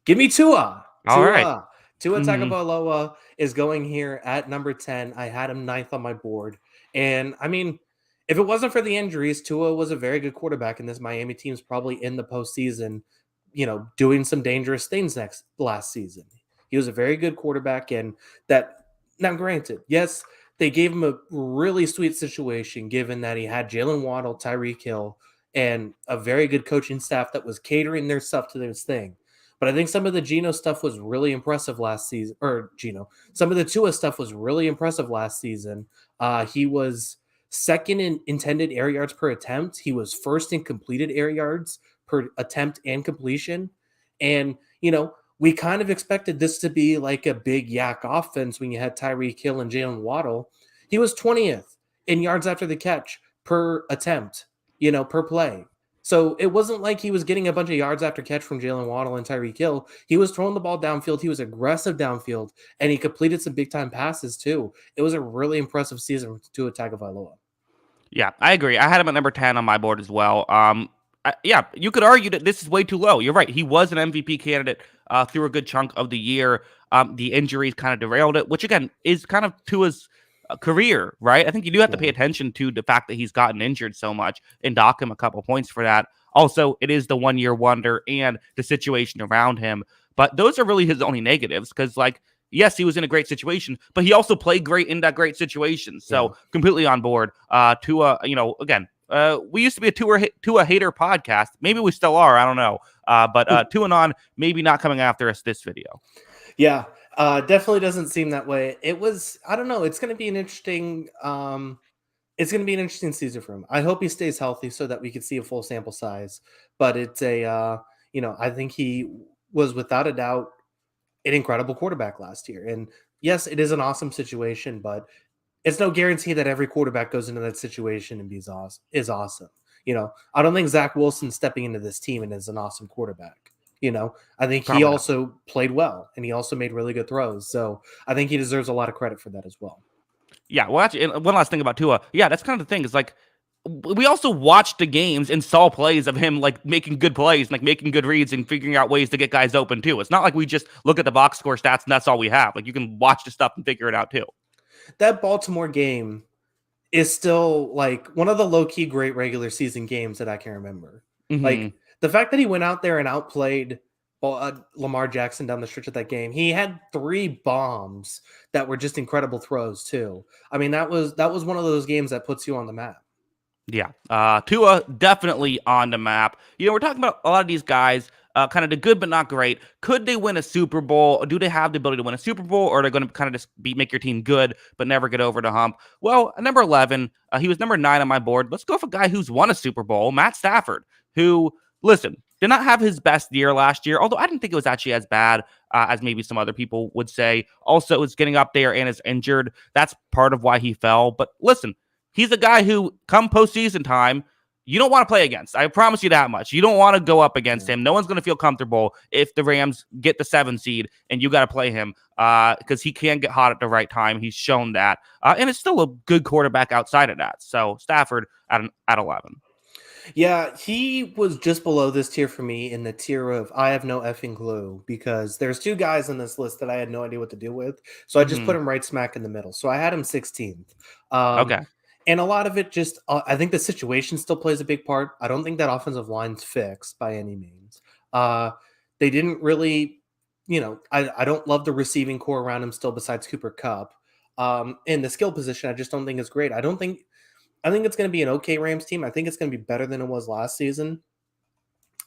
Give me Tua. All right. Tua Mm-hmm. Tagovailoa is going here at number 10. I had him ninth on my board. And I mean, if it wasn't for the injuries, Tua was a very good quarterback, and this Miami team's probably in the postseason, doing some dangerous things last season. He was a very good quarterback, and that now granted, yes, they gave him a really sweet situation given that he had Jalen Waddle, Tyreek Hill, and a very good coaching staff that was catering their stuff to this thing. But I think some of the Geno stuff was really impressive last season. Some of the Tua stuff was really impressive last season. He was second in intended air yards per attempt. He was first in completed air yards per attempt and completion. And, we kind of expected this to be like a big yak offense when you had Tyreek Hill and Jalen Waddle. He was 20th in yards after the catch per attempt, per play. So it wasn't like he was getting a bunch of yards after catch from Jalen Waddle and Tyreek Hill. He was throwing the ball downfield. He was aggressive downfield, and he completed some big time passes too. It was a really impressive season to Tua Tagovailoa. Yeah, I agree. I had him at number 10 on my board as well. Yeah, you could argue that this is way too low. You're right. He was an MVP candidate through a good chunk of the year. The injuries kind of derailed it, which again is kind of Tua's career, right? I think you do have to pay Yeah. attention to the fact that he's gotten injured so much and dock him a couple points for that. Also, it is the 1 year wonder and the situation around him. But those are really his only negatives because, like, yes, he was in a great situation, but he also played great in that great situation. Yeah. So completely on board. Tua, again, we used to be a Tua hater podcast. Maybe we still are. I don't know. But Tua on maybe not coming after us this video. Yeah. Definitely doesn't seem that way. I don't know. It's going to be an interesting season for him. I hope he stays healthy so that we can see a full sample size. But I think he was without a doubt an incredible quarterback last year. And yes, it is an awesome situation, but it's no guarantee that every quarterback goes into that situation and is awesome. I don't think Zach Wilson stepping into this team and is an awesome quarterback. I think he Probably not. also played well and he also made really good throws. So I think he deserves a lot of credit for that as well. Yeah, well, actually, and one last thing about Tua. Yeah, that's kind of the thing. Is like we also watched the games and saw plays of him like making good plays, like making good reads and figuring out ways to get guys open too. It's not like we just look at the box score stats and that's all we have. Like you can watch the stuff and figure it out too. That Baltimore game is still like one of the low key great regular season games that I can remember. Mm-hmm. Like the fact that he went out there and outplayed Lamar Jackson down the stretch of that game. He had 3 bombs that were just incredible throws too. I mean, that was one of those games that puts you on the map. Yeah. Tua definitely on the map. We're talking about a lot of these guys, kind of the good but not great. Could they win a Super Bowl? Or do they have the ability to win a Super Bowl? Or are they going to kind of just make your team good but never get over the hump? Well, at number 11, he was number 9 on my board. Let's go for a guy who's won a Super Bowl, Matt Stafford, who, listen, did not have his best year last year, although I didn't think it was actually as bad as maybe some other people would say. Also, is getting up there and is injured. That's part of why he fell. But listen, he's a guy who, come postseason time, you don't want to play against. I promise you that much. You don't want to go up against him. No one's going to feel comfortable if the Rams get the 7 seed and you got to play him because he can get hot at the right time. He's shown that. And it's still a good quarterback outside of that. So Stafford at 11. Yeah, he was just below this tier for me in the tier of I have no effing clue because there's 2 guys on this list that I had no idea what to do with. So I just put him right smack in the middle. So I had him 16th. Okay. And a lot of it just, I think the situation still plays a big part. I don't think that offensive line's fixed by any means. They didn't really, I don't love the receiving core around him still besides Cooper Kupp. In the skill position, I just don't think it's great. I think it's going to be an okay Rams team. I think it's going to be better than it was last season.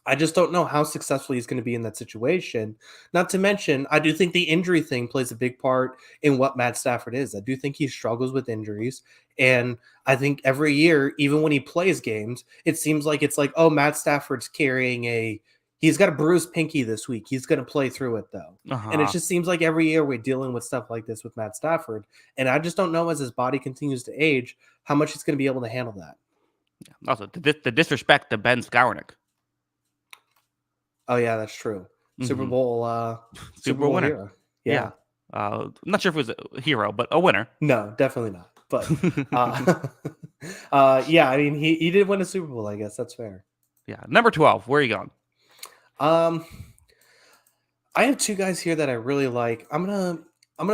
I just don't know how successful he's going to be in that situation. Not to mention, I do think the injury thing plays a big part in what Matt Stafford is. I do think he struggles with injuries. And I think every year, even when he plays games, it seems like it's like, oh, Matt Stafford's he's got a bruised pinky this week. He's going to play through it though. And it just seems like every year we're dealing with stuff like this with Matt Stafford. And I just don't know as his body continues to age, how much he's going to be able to handle that. Also, the disrespect to Ben Skowronek. Oh yeah, that's true. Super Mm-hmm. Bowl Super Super Bowl Bowl winner. hero. Yeah. Yeah. I'm not sure if it was a hero, but a winner. No, definitely not. But yeah, I mean he did win a Super Bowl, I guess. That's fair. Yeah. Number 12. Where are you going? Um I have two guys here that I really like. I'm gonna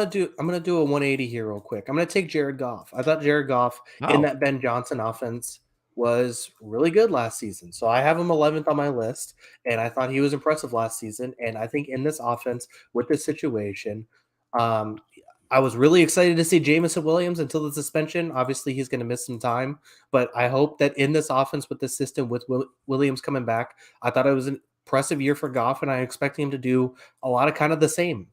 do a 180 here real quick. I'm gonna take Jared Goff. I thought Jared Goff in Oh, that Ben Johnson offense was really good last season. So I have him 11th on my list, and I thought he was impressive last season. And I think in this offense with this situation, um, I was really excited to see Jamison Williams until the suspension. Obviously, he's going to miss some time, but I hope that in this offense with this system with Williams coming back, I thought it was an impressive year for Goff, and I expect him to do a lot of kind of the same.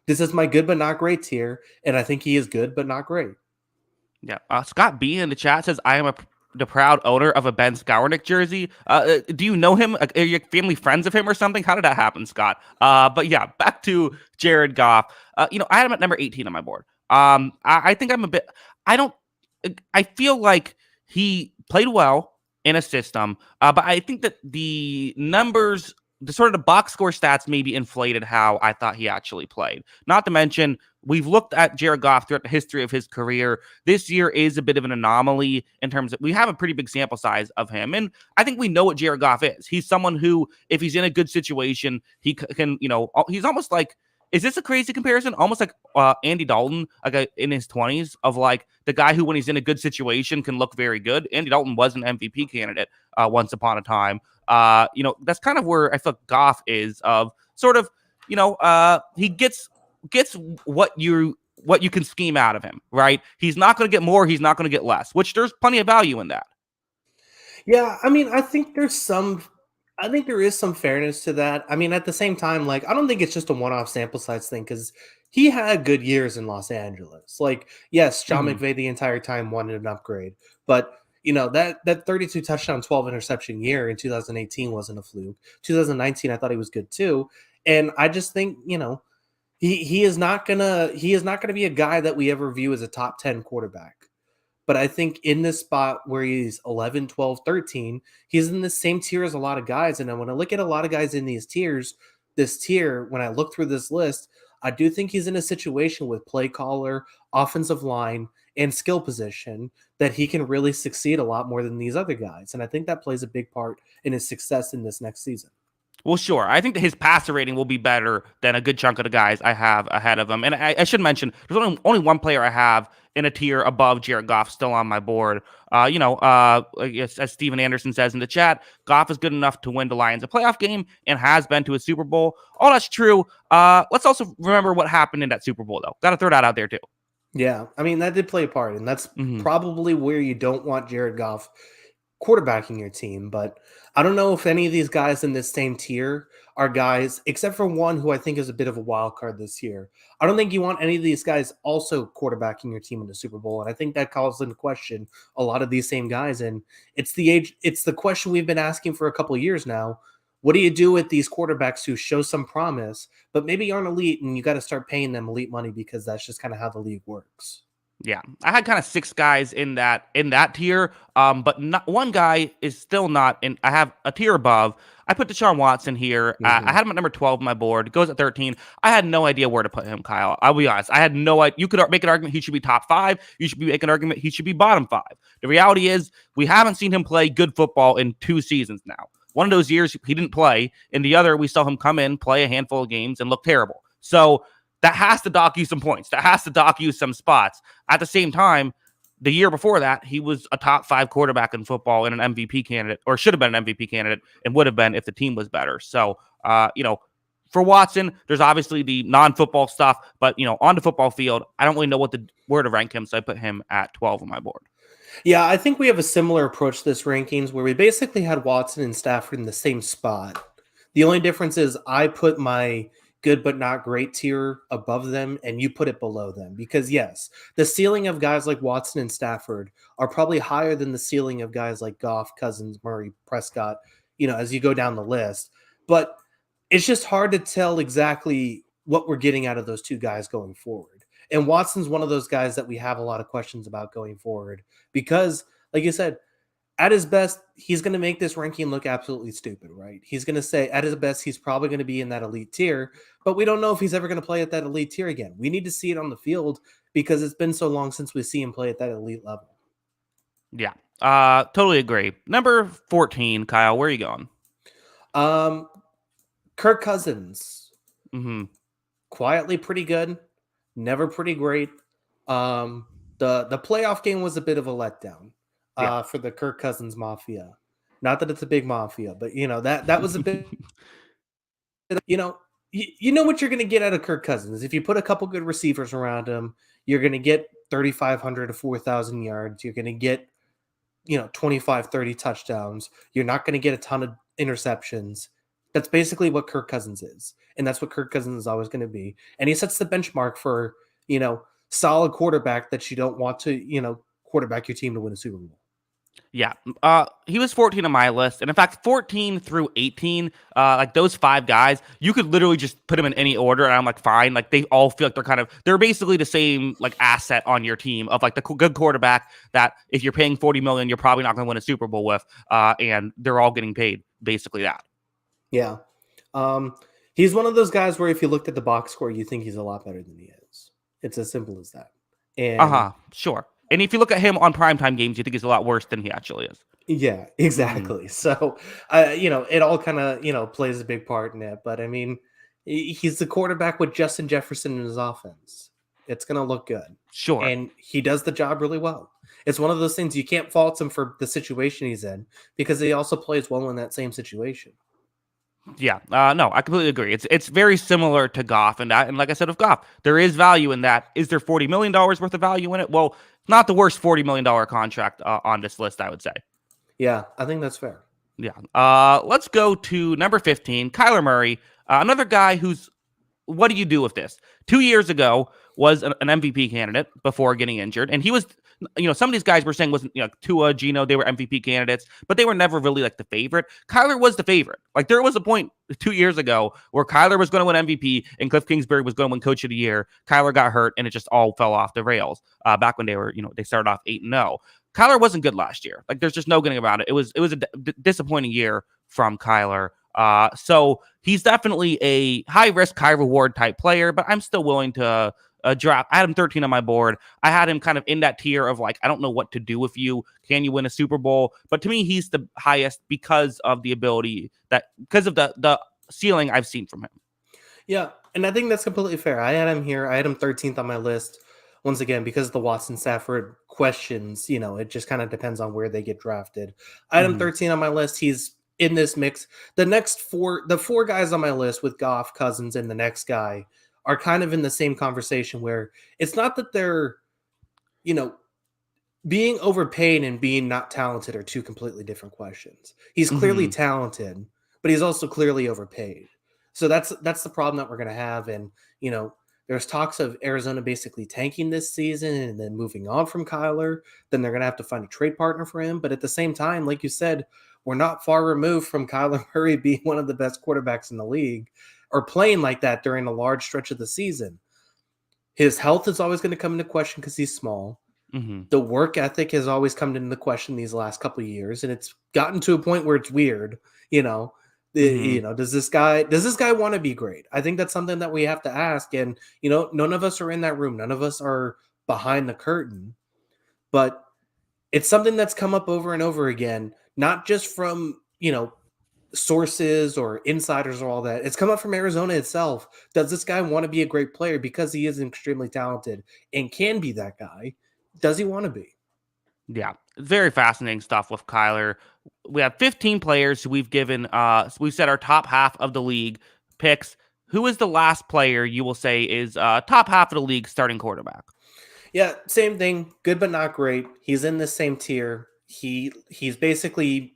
This is my good but not great tier, and I think he is good but not great. yeah. Scott B in the chat says, I am the proud owner of a Ben Skowronek jersey. Do you know him? Are your family friends of him or something? How did that happen, Scott? But yeah, back to Jared Goff. I had him at number 18 on my board. I think I'm a bit. I don't. I feel like he played well in a system, but I think that the numbers, the sort of the box score stats, maybe inflated how I thought he actually played. Not to mention, we've looked at Jared Goff throughout the history of his career. This year is a bit of an anomaly in terms of we have a pretty big sample size of him, and I think we know what Jared Goff is. He's someone who, if he's in a good situation, he can, he's almost like. Is this a crazy comparison? Almost like Andy Dalton, like in his 20s, of like the guy who, when he's in a good situation, can look very good. Andy Dalton was an MVP candidate once upon a time. That's kind of where I feel Goff is of sort of, he gets what you can scheme out of him, right? He's not going to get more, he's not going to get less, which there's plenty of value in that. Yeah, I mean, I think there is some fairness to that. I mean, at the same time, like, I don't think it's just a one-off sample size thing because he had good years in Los Angeles. Like, yes, Sean Mm-hmm. McVay the entire time wanted an upgrade, but that 32 touchdown, 12 interception year in 2018 wasn't a fluke. 2019, I thought he was good too, and I just think he is not gonna be a guy that we ever view as a top 10 quarterback. But I think in this spot where he's 11, 12, 13, he's in the same tier as a lot of guys. And when I look at a lot of guys in this tier, when I look through this list, I do think he's in a situation with play caller, offensive line, and skill position that he can really succeed a lot more than these other guys. And I think that plays a big part in his success in this next season. Well, sure. I think that his passer rating will be better than a good chunk of the guys I have ahead of him. And I should mention, there's only one player I have in a tier above Jared Goff still on my board. I guess, as Steven Anderson says in the chat, Goff is good enough to win the Lions a playoff game and has been to a Super Bowl. All that's true. Let's also remember what happened in that Super Bowl, though. Got to throw that out there, too. Yeah, I mean, that did play a part. And that's Mm-hmm. probably where you don't want Jared Goff quarterbacking your team. But I don't know if any of these guys in this same tier are guys, except for one who I think is a bit of a wild card this year. I don't think you want any of these guys also quarterbacking your team in the Super Bowl. And I think that calls into question a lot of these same guys. And it's the question we've been asking for a couple of years now. What do you do with these quarterbacks who show some promise, but maybe aren't elite, and you got to start paying them elite money because that's just kind of how the league works? Yeah, I had kind of six guys in that tier, but not one guy is still not in. I have a tier above. I put Deshaun Watson here. I had him at number 12 on my board. It goes at 13. I had no idea where to put him, Kyle. I'll be honest. I had no idea. You could make an argument he should be top 5. You should make an argument he should be bottom 5. The reality is we haven't seen him play good football in 2 seasons now. One of those years he didn't play, and the other we saw him come in, play a handful of games, and look terrible. So that has to dock you some points. That has to dock you some spots. At the same time, the year before that, he was a top 5 quarterback in football and an MVP candidate, or should have been an MVP candidate, and would have been if the team was better. So, for Watson, there's obviously the non-football stuff, but on the football field, I don't really know where to rank him, so I put him at 12 on my board. Yeah, I think we have a similar approach to this rankings where we basically had Watson and Stafford in the same spot. The only difference is I put my good but not great tier above them and you put it below them because yes, the ceiling of guys like Watson and Stafford are probably higher than the ceiling of guys like Goff, Cousins, Murray, Prescott, as you go down the list. But it's just hard to tell exactly what we're getting out of those two guys going forward. And Watson's one of those guys that we have a lot of questions about going forward because, like you said, At his best, he's going to make this ranking look absolutely stupid, right? He's going to say at his best, he's probably going to be in that elite tier, but we don't know if he's ever going to play at that elite tier again. We need to see it on the field because it's been so long since we see him play at that elite level. Yeah. Totally agree. Number 14, Kyle, where are you going? Kirk Cousins. Mm-hmm. Quietly pretty good, never pretty great. The playoff game was a bit of a letdown Yeah. for the Kirk Cousins mafia. Not that it's a big mafia, but that was a bit. You know, you know what you're going to get out of Kirk Cousins if you put a couple good receivers around him. You're going to get 3,500 to 4,000 yards. You're going to get 25, 30 touchdowns. You're not going to get a ton of interceptions. That's basically what Kirk Cousins is. And that's what Kirk Cousins is always going to be. And he sets the benchmark for, solid quarterback that you don't want to, quarterback your team to win a Super Bowl. Yeah. He was 14 on my list. And in fact, 14 through 18, like those 5 guys, you could literally just put them in any order. And I'm like, fine. Like they all feel like they're basically the same like asset on your team of like the good quarterback that if you're paying 40 million, you're probably not going to win a Super Bowl with. And they're all getting paid basically that. Yeah. He's one of those guys where if you looked at the box score, you think he's a lot better than he is. It's as simple as that. And sure. And if you look at him on primetime games, you think he's a lot worse than he actually is. Yeah, exactly. Mm-hmm. So, it all kind of, plays a big part in it. But I mean, he's the quarterback with Justin Jefferson in his offense. It's going to look good. Sure. And he does the job really well. It's one of those things you can't fault him for the situation he's in because he also plays well in that same situation. Yeah, no, I completely agree. It's very similar to Goff and that, and like I said, with Goff, there is value in that. Is there $40 million worth of value in it? Well, not the worst $40 million contract on this list, I would say. Yeah, I think that's fair. Yeah. Let's go to number 15, Kyler Murray, another guy who's. What do you do with this? 2 years ago was an MVP candidate before getting injured, and he was. Some of these guys were saying wasn't, Tua, Geno, they were MVP candidates, but they were never really like the favorite. Kyler was the favorite. Like there was a point 2 years ago where Kyler was going to win MVP and Cliff Kingsbury was going to win Coach of the Year. Kyler got hurt and it just all fell off the rails. Back when they were, they started off 8-0. Kyler wasn't good last year. Like there's just no getting about it. It was a disappointing year from Kyler. So he's definitely a high risk, high reward type player, but I'm still willing to draft. I had him 13 on my board. I had him kind of in that tier of like, I don't know what to do with you. Can you win a Super Bowl? But to me, he's the highest because of the ability because of the ceiling I've seen from him. Yeah. And I think that's completely fair. I had him here. I had him 13th on my list. Once again, because of the Watson Stafford questions, it just kind of depends on where they get drafted. I had him 13 on my list. He's in this mix. The 4 guys on my list with Goff, Cousins, and the next guy are kind of in the same conversation where it's not that they're, being overpaid and being not talented are 2 completely different questions. He's clearly talented, but he's also clearly overpaid. So that's the problem that we're going to have. And, there's talks of Arizona basically tanking this season and then moving on from Kyler. Then they're going to have to find a trade partner for him. But at the same time, like you said, we're not far removed from Kyler Murray being one of the best quarterbacks in the league or playing like that during a large stretch of the season. His health is always going to come into question because he's small. The work ethic has always come into question these last couple of years, and it's gotten to a point where it's weird. Does this guy want to be great? I think that's something that we have to ask. And none of us are in that room. None of us are behind the curtain, but it's something that's come up over and over again, not just from sources or insiders or all that. It's come up from Arizona itself. Does this guy want to be a great player because he is extremely talented and can be that guy? Does he want to be? Yeah, very fascinating stuff with Kyler. We have 15 players who we've given. We've said our top half of the league picks. Who is the last player you will say is top half of the league starting quarterback? Yeah, same thing. Good but not great. He's in the same tier. He's basically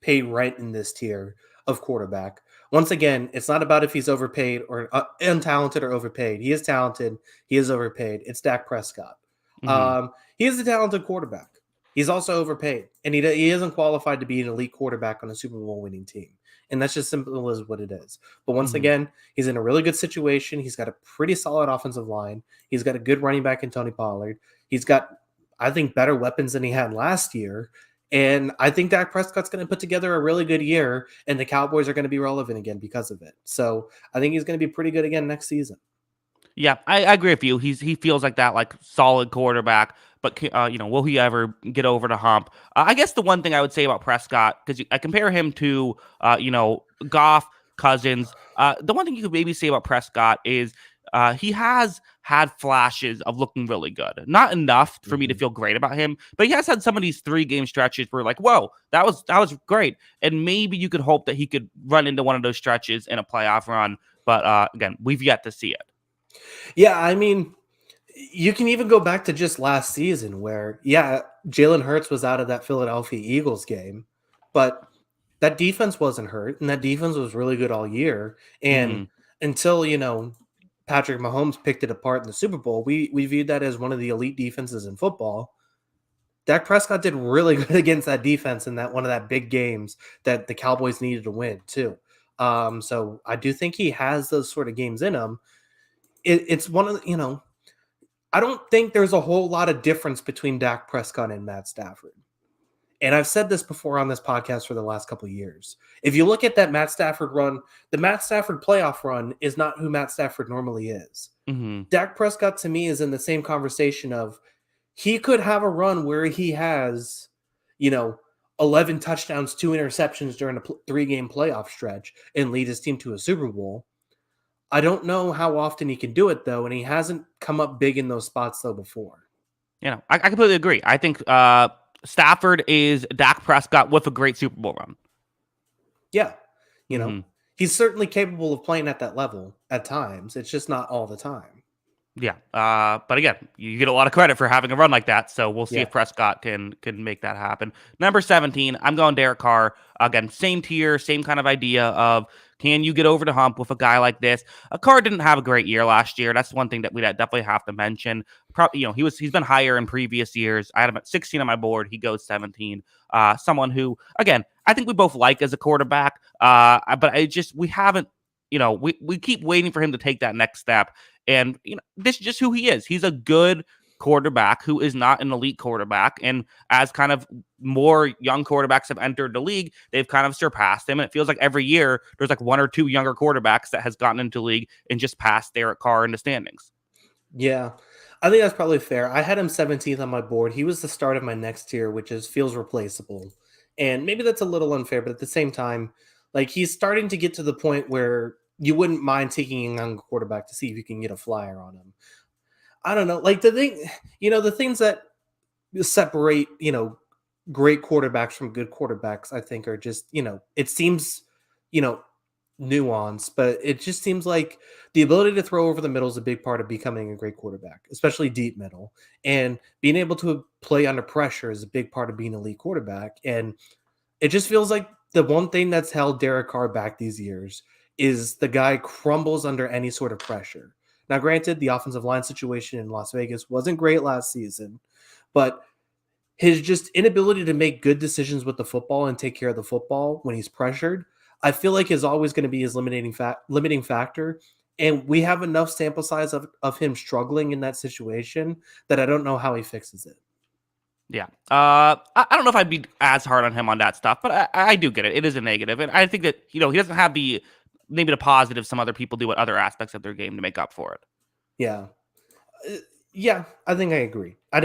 paid right in this tier of quarterback. Once again, it's not about if he's overpaid or untalented or overpaid. He is talented. He is overpaid. It's Dak Prescott. He is a talented quarterback. He's also overpaid, and he isn't qualified to be an elite quarterback on a Super Bowl winning team. And that's just simple as what it is. But once again, he's in a really good situation. He's got a pretty solid offensive line. He's got a good running back in Tony Pollard. He's got, I think, better weapons than he had last year. And I think Dak Prescott's going to put together a really good year, and the Cowboys are going to be relevant again because of it. So I think he's going to be pretty good again next season. Yeah, I agree with you. He feels like that like solid quarterback, but will he ever get over the hump? I guess the one thing I would say about Prescott, because I compare him to Goff, Cousins. The one thing you could maybe say about Prescott is he has had flashes of looking really good. Not enough for me to feel great about him, but he has had some of these 3 game stretches where like, whoa, that was great, and maybe you could hope that he could run into one of those stretches in a playoff run. But again, we've yet to see it. Yeah, I mean, you can even go back to just last season where, yeah, Jalen Hurts was out of that Philadelphia Eagles game, but that defense wasn't hurt, and that defense was really good all year. And Mm-hmm. until, Patrick Mahomes picked it apart in the Super Bowl, we viewed that as one of the elite defenses in football. Dak Prescott did really good against that defense in that one of that big games that the Cowboys needed to win too. So I do think he has those sort of games in him. It's one of the, I don't think there's a whole lot of difference between Dak Prescott and Matt Stafford. And I've said this before on this podcast for the last couple of years. If you look at that Matt Stafford run, the Matt Stafford playoff run is not who Matt Stafford normally is. Mm-hmm. Dak Prescott to me is in the same conversation of he could have a run where he has, 11 touchdowns, 2 interceptions during a 3-game playoff stretch and lead his team to a Super Bowl. I don't know how often he can do it though, and he hasn't come up big in those spots though before. I completely agree. I think Stafford is Dak Prescott with a great Super Bowl run. Yeah. Mm-hmm. He's certainly capable of playing at that level at times. It's just not all the time. Yeah. But again, you get a lot of credit for having a run like that. So we'll see Yeah. if Prescott can make that happen. Number 17, I'm going Derek Carr. Again, same tier, same kind of idea of can you get over the hump with a guy like this? Carr didn't have a great year last year. That's one thing that we definitely have to mention. Probably, he's been higher in previous years. I had him at 16 on my board. He goes 17. Someone who, again, I think we both like as a quarterback. But we haven't. We keep waiting for him to take that next step. And this is just who he is. He's a good quarterback who is not an elite quarterback. And as kind of more young quarterbacks have entered the league, they've kind of surpassed him. And it feels like every year there's like 1 or 2 younger quarterbacks that has gotten into the league and just passed Derek Carr in the standings. Yeah. I think that's probably fair. I had him 17th on my board. He was the start of my next tier, which feels replaceable. And maybe that's a little unfair, but at the same time, like he's starting to get to the point where you wouldn't mind taking a young quarterback to see if you can get a flyer on him. I don't know. Like the things that separate, great quarterbacks from good quarterbacks, I think are just, it seems, you know, nuance, but it just seems like the ability to throw over the middle is a big part of becoming a great quarterback, especially deep middle. And being able to play under pressure is a big part of being an elite quarterback. And it just feels like the one thing that's held Derek Carr back these years is the guy crumbles under any sort of pressure. Now, granted, the offensive line situation in Las Vegas wasn't great last season, but his just inability to make good decisions with the football and take care of the football when he's pressured, I feel like is always going to be his limiting factor. And we have enough sample size of him struggling in that situation that I don't know how he fixes it. Yeah. I don't know if I'd be as hard on him on that stuff, but I do get it. It is a negative. And I think that, he doesn't have maybe the positive some other people do at other aspects of their game to make up for it. Yeah. Yeah, I think I agree. What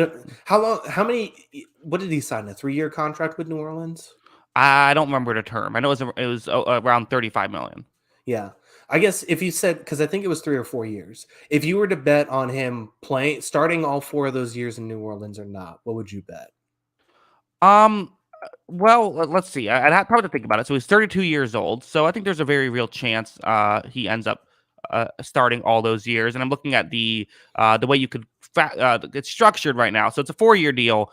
did he sign? A 3-year contract with New Orleans? I don't remember the term. I know it was around 35 million. Yeah. I guess if you said, because I think it was 3 or 4 years, if you were to bet on him starting all 4 of those years in New Orleans or not, what would you bet? Well, let's see. I'd probably have to think about it. So he's 32 years old. So I think there's a very real chance he ends up starting all those years. And I'm looking at the way you could it's structured right now. So it's a 4-year deal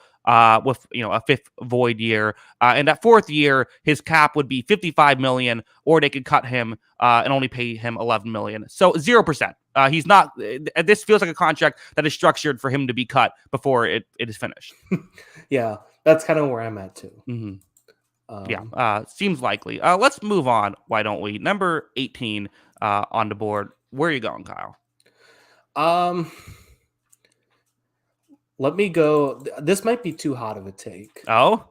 with a 5th void year. And that 4th year, his cap would be 55 million, or they could cut him and only pay him 11 million. So 0%. He's not. This feels like a contract that is structured for him to be cut before it is finished. Yeah, that's kind of where I'm at too. Mm-hmm. Seems likely. Let's move on. Why don't we? Number 18 on the board. Where are you going, Kyle? Let me go. This might be too hot of a take. Oh,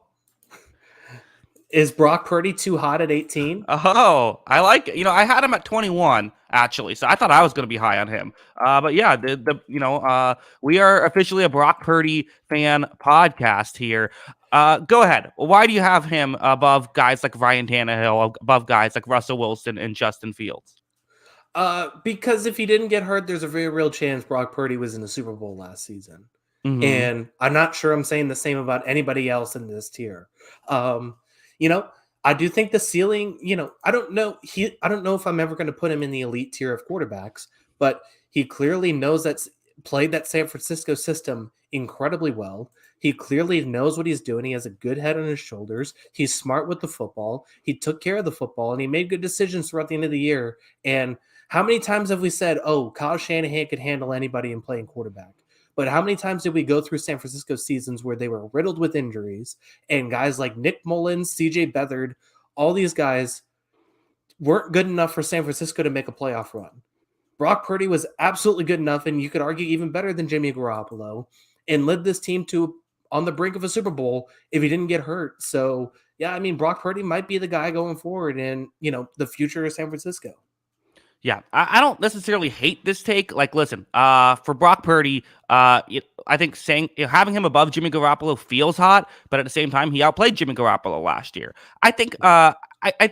Is Brock Purdy too hot at 18? Oh, I like it. I had him at 21 actually, so I thought I was going to be high on him. But yeah, we are officially a Brock Purdy fan podcast here. Go ahead. Why do you have him above guys like Ryan Tannehill, above guys like Russell Wilson and Justin Fields? Because if he didn't get hurt, there's a very real chance Brock Purdy was in the Super Bowl last season. Hmm. And I'm not sure I'm saying the same about anybody else in this tier. Um, you know, I do think the ceiling, I don't know. I don't know if I'm ever going to put him in the elite tier of quarterbacks, but he clearly knows played that San Francisco system incredibly well. He clearly knows what he's doing. He has a good head on his shoulders. He's smart with the football. He took care of the football and he made good decisions throughout the end of the year. And how many times have we said, oh, Kyle Shanahan could handle anybody in playing quarterback? But how many times did we go through San Francisco seasons where they were riddled with injuries and guys like Nick Mullins, CJ Beathard, all these guys weren't good enough for San Francisco to make a playoff run? Brock Purdy was absolutely good enough, and you could argue even better than Jimmy Garoppolo, and led this team to on the brink of a Super Bowl if he didn't get hurt. So, yeah, I mean, Brock Purdy might be the guy going forward in, the future of San Francisco. Yeah, I don't necessarily hate this take. Like, listen, for Brock Purdy, I think having him above Jimmy Garoppolo feels hot, but at the same time, he outplayed Jimmy Garoppolo last year. I think, I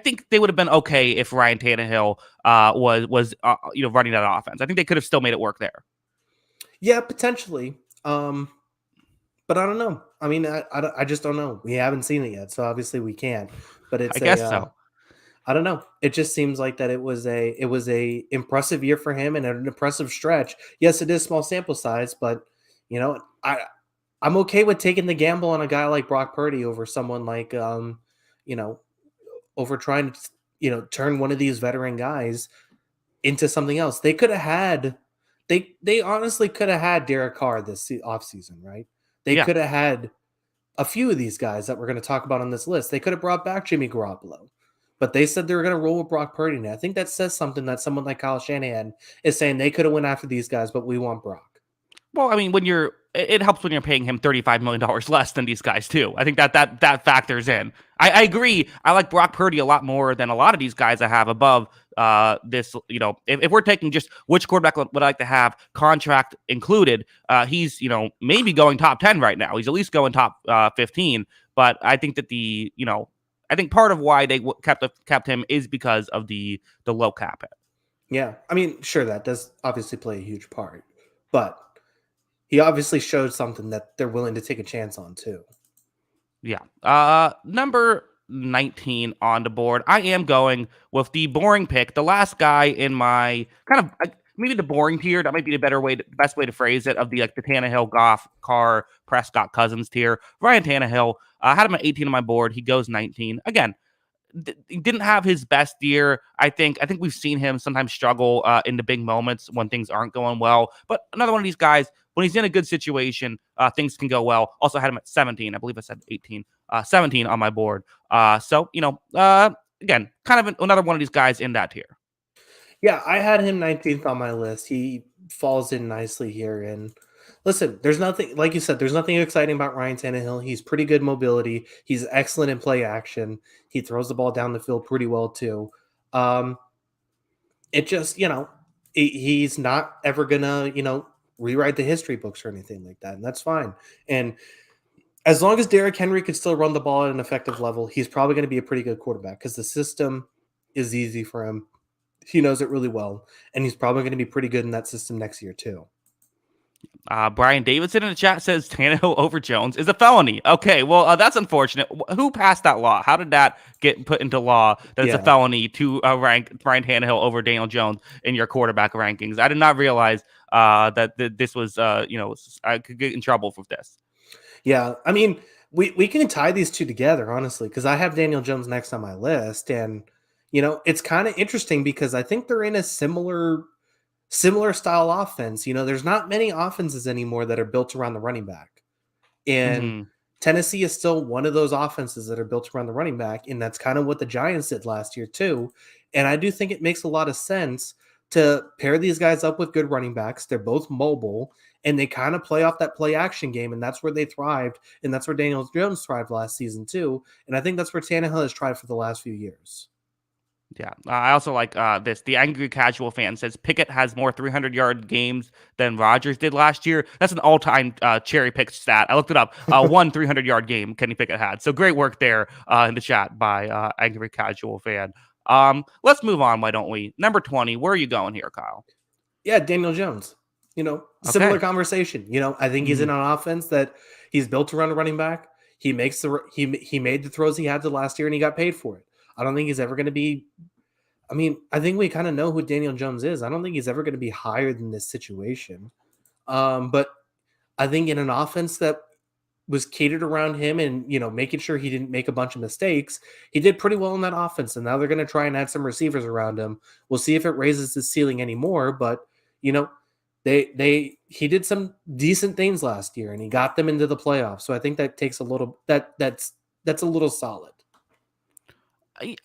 think they would have been okay if Ryan Tannehill was running that offense. I think they could have still made it work there. Yeah, potentially. But I don't know. I mean, I just don't know. We haven't seen it yet, so obviously we can't. But I it's guess so. I don't know. It just seems like that it was a impressive year for him and an impressive stretch. Yes, it is small sample size, but you know, I'm okay with taking the gamble on a guy like Brock Purdy over someone like you know, over trying to turn one of these veteran guys into something else. They could have had they honestly could have had Derek Carr this offseason, right? They Yeah. could have had a few of these guys that we're going to talk about on this list. They could have brought back Jimmy Garoppolo, but they said they were going to roll with Brock Purdy. And I think that says something that someone like Kyle Shanahan is saying they could have went after these guys, but we want Brock. Well, I mean, it helps when you're paying him $35 million less than these guys too. I think that factors in. I agree. I like Brock Purdy a lot more than a lot of these guys I have above this. If we're taking just which quarterback would I like to have contract included, he's maybe going top 10 right now. He's at least going top 15. But I think that I think part of why they kept him is because of the low cap hit. Yeah, I mean, sure, that does obviously play a huge part, but he obviously showed something that they're willing to take a chance on too. Yeah. Number 19 on the board. I am going with the boring pick. The last guy in my kind of maybe the boring tier. That might be the best way to phrase it. Of the the Tannehill, Goff, Carr, Prescott, Cousins tier. Ryan Tannehill. I had him at 18 on my board. He goes 19 again. He didn't have his best year. I think we've seen him sometimes struggle in the big moments when things aren't going well. But another one of these guys, when he's in a good situation, things can go well. Also had him at 17. I believe I said 18. 17 on my board. Again, kind of another one of these guys in that tier. Yeah, I had him 19th on my list. He falls in nicely here. And listen, there's nothing, like you said, there's nothing exciting about Ryan Tannehill. He's pretty good mobility. He's excellent in play action. He throws the ball down the field pretty well too. Um, it just, he's not ever gonna, rewrite the history books or anything like that, and that's fine. And as long as Derrick Henry can still run the ball at an effective level, he's probably going to be a pretty good quarterback because the system is easy for him. He knows it really well, and he's probably going to be pretty good in that system next year too. Brian Davidson in the chat says Tannehill over Jones is a felony. Okay, well, that's unfortunate. Who passed that law? How did that get put into law that it's a felony to rank Brian Tannehill over Daniel Jones in your quarterback rankings? I did not realize that this was, I could get in trouble for this. Yeah, I mean, we can tie these two together, honestly, because I have Daniel Jones next on my list, and it's kind of interesting because I think they're in a similar style offense. There's not many offenses anymore that are built around the running back. And Mm-hmm. Tennessee is still one of those offenses that are built around the running back. And that's kind of what the Giants did last year too. And I do think it makes a lot of sense. to pair these guys up with good running backs. They're both mobile and they kind of play off that play action game, and that's where they thrived, and that's where Daniel Jones thrived last season too. And I think that's where Tannehill has tried for the last few years. Yeah, I also like this. The angry casual fan says Pickett has more 300-yard games than Rodgers did last year. That's an all-time cherry pick stat. I looked it up. One 300-yard game Kenny Pickett had. So great work there in the chat by angry casual fan. Let's move on. Why don't we? Number 20. Where are you going here, Kyle? Yeah, Daniel Jones. Similar Okay. conversation. I think he's in an offense that he's built to run a running back. He makes he made the throws he had to last year, and he got paid for it. I don't think he's ever going to be. I mean, I think we kind of know who Daniel Jones is. I don't think he's ever going to be higher than this situation. But I think in an offense that was catered around him and, making sure he didn't make a bunch of mistakes, he did pretty well in that offense. And now they're going to try and add some receivers around him. We'll see if it raises his ceiling anymore. But, he did some decent things last year and he got them into the playoffs. So I think that takes a little, that's a little solid.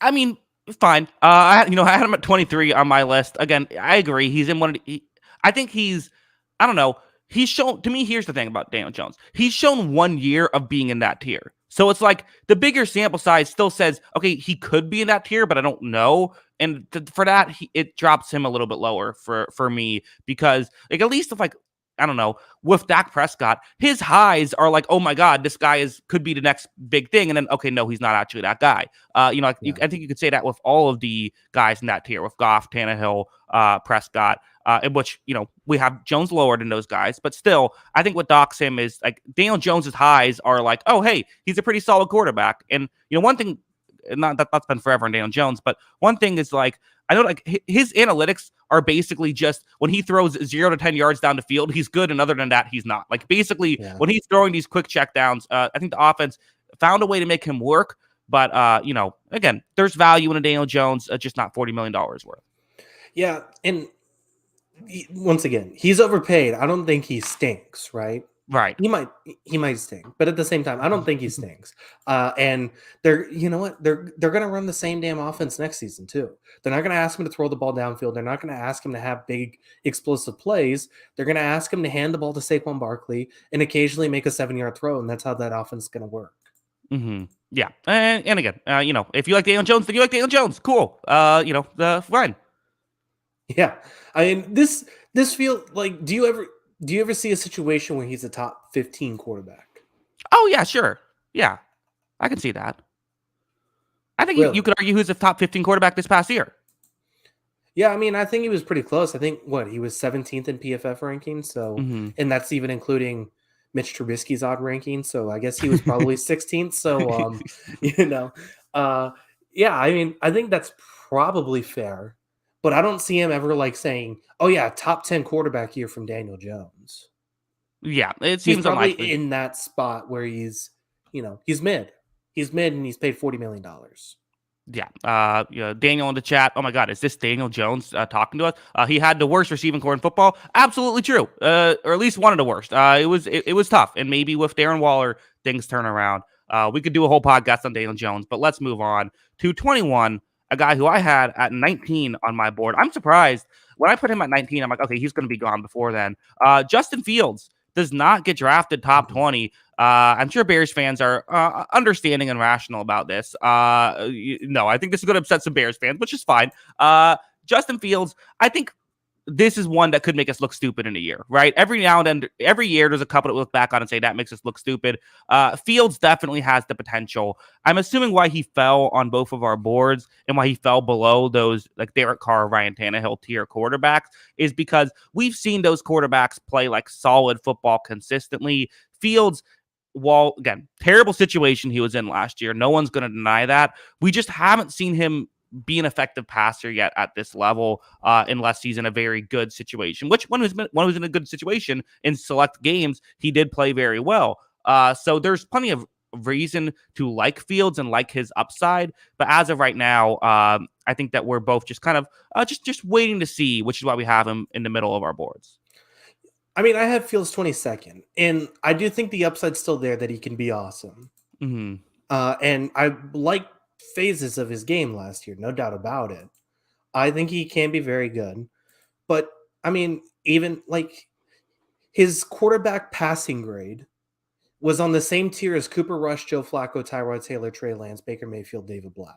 I mean, fine. I had him at 23 on my list. Again, I agree. He's in one of the, I think he's, I don't know. He's shown, to me, here's the thing about Daniel Jones. He's shown 1 year of being in that tier. So it's like the bigger sample size still says, okay, he could be in that tier, but I don't know. And for that, it drops him a little bit lower for me because, like, at least if, like, I don't know, with Dak Prescott, his highs are like, oh my God, this guy could be the next big thing. And then, okay, no, he's not actually that guy. I think you could say that with all of the guys in that tier, with Goff, Tannehill, Prescott, in which, we have Jones lower than those guys. But still, I think what docks him is like Daniel Jones's highs are like, oh, hey, he's a pretty solid quarterback. And, one thing, not that's been forever in Daniel Jones, but one thing is like, I know like his analytics are basically just when he throws 0 to 10 yards down the field, he's good. And other than that, he's not. Like basically when he's throwing these quick checkdowns, I think the offense found a way to make him work. But, again, there's value in a Daniel Jones, just not $40 million worth. Yeah. And once again, he's overpaid. I don't think he stinks, right? Right. He might stink, but at the same time, I don't think he stinks. And they're, they're going to run the same damn offense next season too. They're not going to ask him to throw the ball downfield. They're not going to ask him to have big explosive plays. They're going to ask him to hand the ball to Saquon Barkley and occasionally make a 7-yard throw. And that's how that offense is going to work. Mm-hmm. Yeah. And again, if you like Daniel Jones, then you like Daniel Jones. Cool. Fine. Yeah. I mean, this feels like, do you ever see a situation where he's a top 15 quarterback? Oh, yeah, sure. Yeah, I can see that. I think you could argue who's the top 15 quarterback this past year. Yeah, I mean, I think he was pretty close. I think, he was 17th in PFF rankings. So, and that's even including Mitch Trubisky's odd ranking. So I guess he was probably 16th. So, yeah, I mean, I think that's probably fair. But I don't see him ever like saying, "Oh yeah, top 10 quarterback year from Daniel Jones." Yeah, it seems he's probably unlikely. In that spot where he's mid. He's mid, and he's paid $40 million. Yeah. Daniel in the chat. Oh my God, is this Daniel Jones talking to us? He had the worst receiving core in football. Absolutely true. Or at least one of the worst. It was tough, and maybe with Darren Waller, things turn around. We could do a whole podcast on Daniel Jones, but let's move on to 21. A guy who I had at 19 on my board. I'm surprised when I put him at 19. I'm like, okay, he's going to be gone before then. Justin Fields does not get drafted top 20. I'm sure Bears fans are understanding and rational about this. No, I think this is going to upset some Bears fans, which is fine. Justin Fields, I think this is one that could make us look stupid in a year, right? Every now and then, every year, there's a couple that we look back on and say that makes us look stupid. Fields definitely has the potential. I'm assuming why he fell on both of our boards and why he fell below those like Derek Carr, Ryan Tannehill tier quarterbacks is because we've seen those quarterbacks play like solid football consistently. Fields, while again, terrible situation he was in last year. No one's going to deny that. We just haven't seen him be an effective passer yet at this level, unless he's in a very good situation, which when he was in a good situation in select games, he did play very well. So there's plenty of reason to like Fields and like his upside. But as of right now, I think that we're both just kind of just waiting to see, which is why we have him in the middle of our boards. I mean, I have Fields 22nd, and I do think the upside's still there that he can be awesome. Mm-hmm. And I like phases of his game last year, no doubt about it. I think he can be very good. But I mean, even like his quarterback passing grade was on the same tier as Cooper Rush, Joe Flacco, Tyrod Taylor, Trey Lance, Baker Mayfield, David Blau.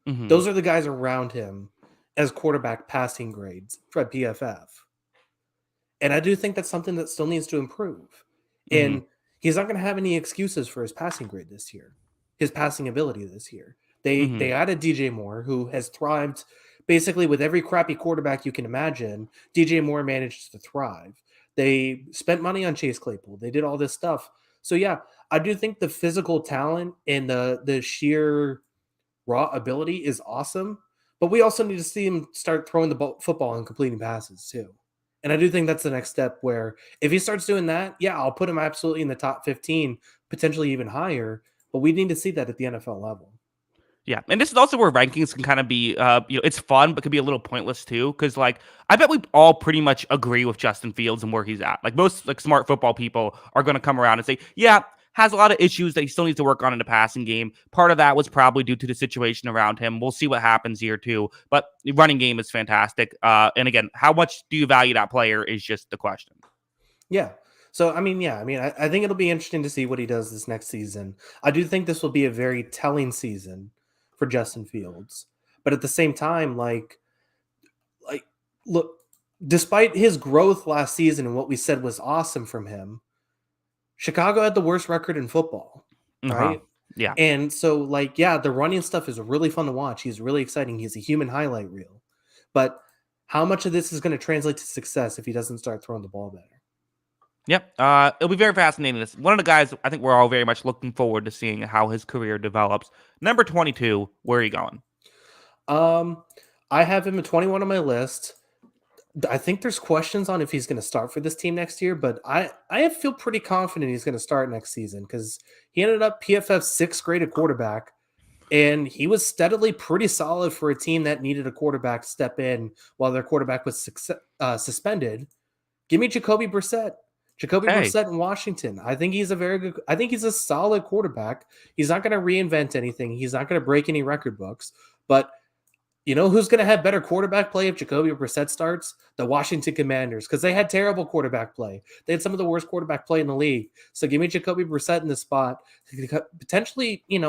Hmm. Those are the guys around him as quarterback passing grades for PFF. And I do think that's something that still needs to improve. Hmm. And he's not going to have any excuses for his passing grade this year, his passing ability this year. Hmm. They added DJ Moore, who has thrived basically with every crappy quarterback you can imagine. DJ Moore managed to thrive. They spent money on Chase Claypool. They did all this stuff. So yeah, I do think the physical talent and the sheer raw ability is awesome, but we also need to see him start throwing the football and completing passes too. And I do think that's the next step where if he starts doing that, yeah, I'll put him absolutely in the top 15, potentially even higher, but we need to see that at the NFL level. Yeah, and this is also where rankings can kind of be, it's fun, but can be a little pointless too. Because like, I bet we all pretty much agree with Justin Fields and where he's at. Like most like smart football people are going to come around and say, yeah, has a lot of issues that he still needs to work on in the passing game. Part of that was probably due to the situation around him. We'll see what happens here too. But the running game is fantastic. And again, how much do you value that player is just the question. Yeah. So I mean, yeah, I mean, I think it'll be interesting to see what he does this next season. I do think this will be a very telling season for Justin Fields. But at the same time, like look, despite his growth last season and what we said was awesome from him, Chicago had the worst record in football, Uh huh. right? Yeah. And so, like, yeah, the running stuff is really fun to watch. He's really exciting. He's a human highlight reel. But how much of this is going to translate to success if he doesn't start throwing the ball better? Yep. It'll be very fascinating. This one of the guys I think we're all very much looking forward to seeing how his career develops. Number 22, where are you going? Um, I have him at 21 on my list. I think there's questions on if he's going to start for this team next year, but I feel pretty confident he's going to start next season because he ended up PFF's sixth graded quarterback. And he was steadily pretty solid for a team that needed a quarterback to step in while their quarterback was suspended. Give me Jacoby Brissett. Jacoby Hey, Brissett in Washington. I think he's a very good. I think he's a solid quarterback. He's not going to reinvent anything. He's not going to break any record books. But you know who's going to have better quarterback play if Jacoby Brissett starts? The Washington Commanders, because they had terrible quarterback play. They had some of the worst quarterback play in the league. So give me Jacoby Brissett in the spot. Potentially, he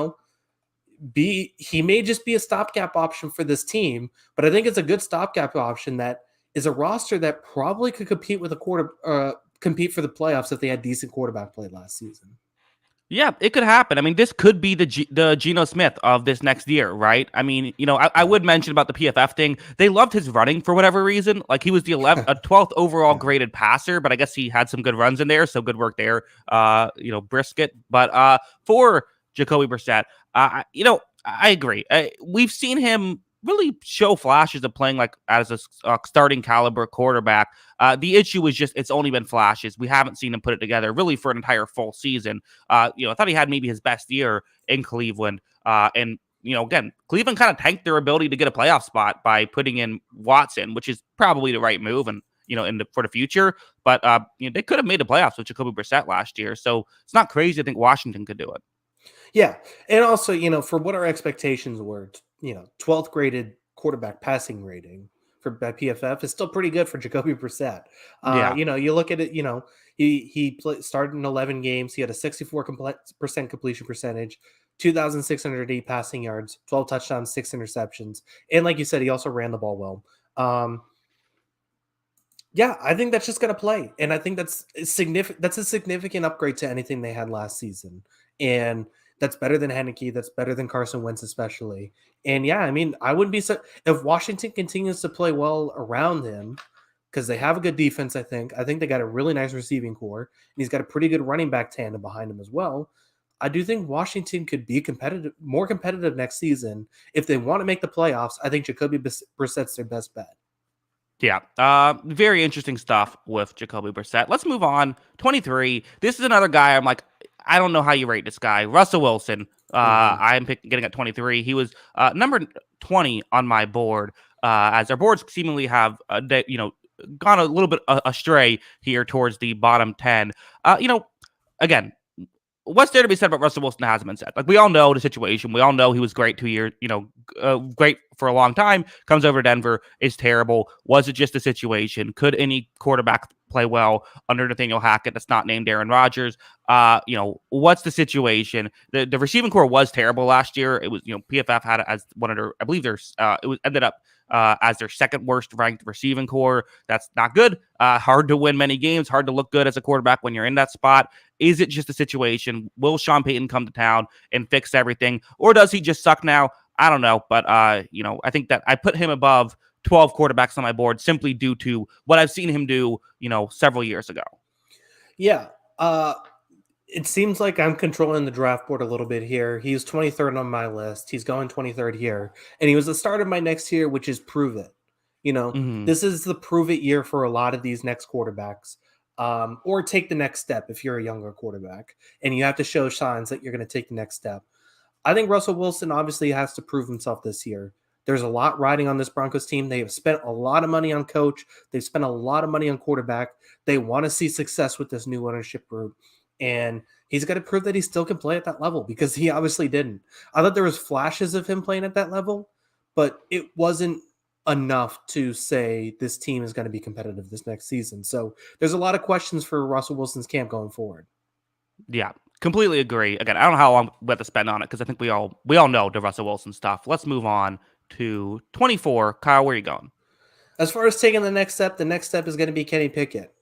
may just be a stopgap option for this team, but I think it's a good stopgap option that is a roster that probably could compete for the playoffs if they had decent quarterback play last season. yeah, it could happen. I mean, this could be the Geno Smith of this next year, right? I mean, I Yeah. would mention about the PFF thing. They loved his running for whatever reason. Like he was the 12th overall Yeah. graded passer, but I guess he had some good runs in there, so good work there. Brisket. But for Jacoby Brissett, I agree. We've seen him really show flashes of playing like as a starting caliber quarterback. The issue is just it's only been flashes. We haven't seen him put it together really for an entire full season. I thought he had maybe his best year in Cleveland. And again, Cleveland kind of tanked their ability to get a playoff spot by putting in Watson, which is probably the right move and for the future. But they could have made the playoffs with Jacoby Brissett last year, so it's not crazy to think Washington could do it. Yeah. And also, for what our expectations were, 12th graded quarterback passing rating by PFF is still pretty good for Jacoby Brissett. Yeah. You look at it, started in 11 games. He had a 64% completion percentage, 2,608 passing yards, 12 touchdowns, 6 interceptions. And like you said, he also ran the ball well. Yeah, I think that's just going to play, and I think that's significant. That's a significant upgrade to anything they had last season, and that's better than Heineke. That's better than Carson Wentz, especially. And yeah, I mean, I wouldn't be if Washington continues to play well around him because they have a good defense. I think they got a really nice receiving core, and he's got a pretty good running back tandem behind him as well. I do think Washington could be more competitive next season if they want to make the playoffs. I think Jacoby Brissett's their best bet. Yeah. Very interesting stuff with Jacoby Brissett. Let's move on. 23. This is another guy I'm like, I don't know how you rate this guy. Russell Wilson. Mhm. I'm getting at 23. He was number 20 on my board, as our boards seemingly have, gone a little bit astray here towards the bottom 10. Again, what's there to be said about Russell Wilson hasn't been said. Like, we all know the situation. We all know he was great 2 years, great for a long time. Comes over to Denver, is terrible. Was it just a situation? Could any quarterback play well under Nathaniel Hackett that's not named Aaron Rodgers? What's the situation? The receiving core was terrible last year. It was, PFF had it as one of their, I believe it was ended up as their second worst ranked receiving core. That's not good. Hard to win many games, hard to look good as a quarterback when you're in that spot. Is it just a situation? Will Sean Payton come to town and fix everything? Or does he just suck now? I don't know. But, I think that I put him above 12 quarterbacks on my board simply due to what I've seen him do, several years ago. Yeah. It seems like I'm controlling the draft board a little bit here. He's 23rd on my list. He's going 23rd here. And he was the start of my next year, which is prove it. This is the prove it year for a lot of these next quarterbacks. Or take the next step if you're a younger quarterback. And you have to show signs that you're going to take the next step. I think Russell Wilson obviously has to prove himself this year. There's a lot riding on this Broncos team. They have spent a lot of money on coach. They've spent a lot of money on quarterback. They want to see success with this new ownership group. And he's got to prove that he still can play at that level because he obviously didn't. I thought there was flashes of him playing at that level, but it wasn't enough to say this team is going to be competitive this next season. So there's a lot of questions for Russell Wilson's camp going forward. Yeah, completely agree. Again, I don't know how long we have to spend on it because I think we all know the Russell Wilson stuff. Let's move on to 24. Kyle, where are you going? As far as taking the next step is going to be Kenny Pickett.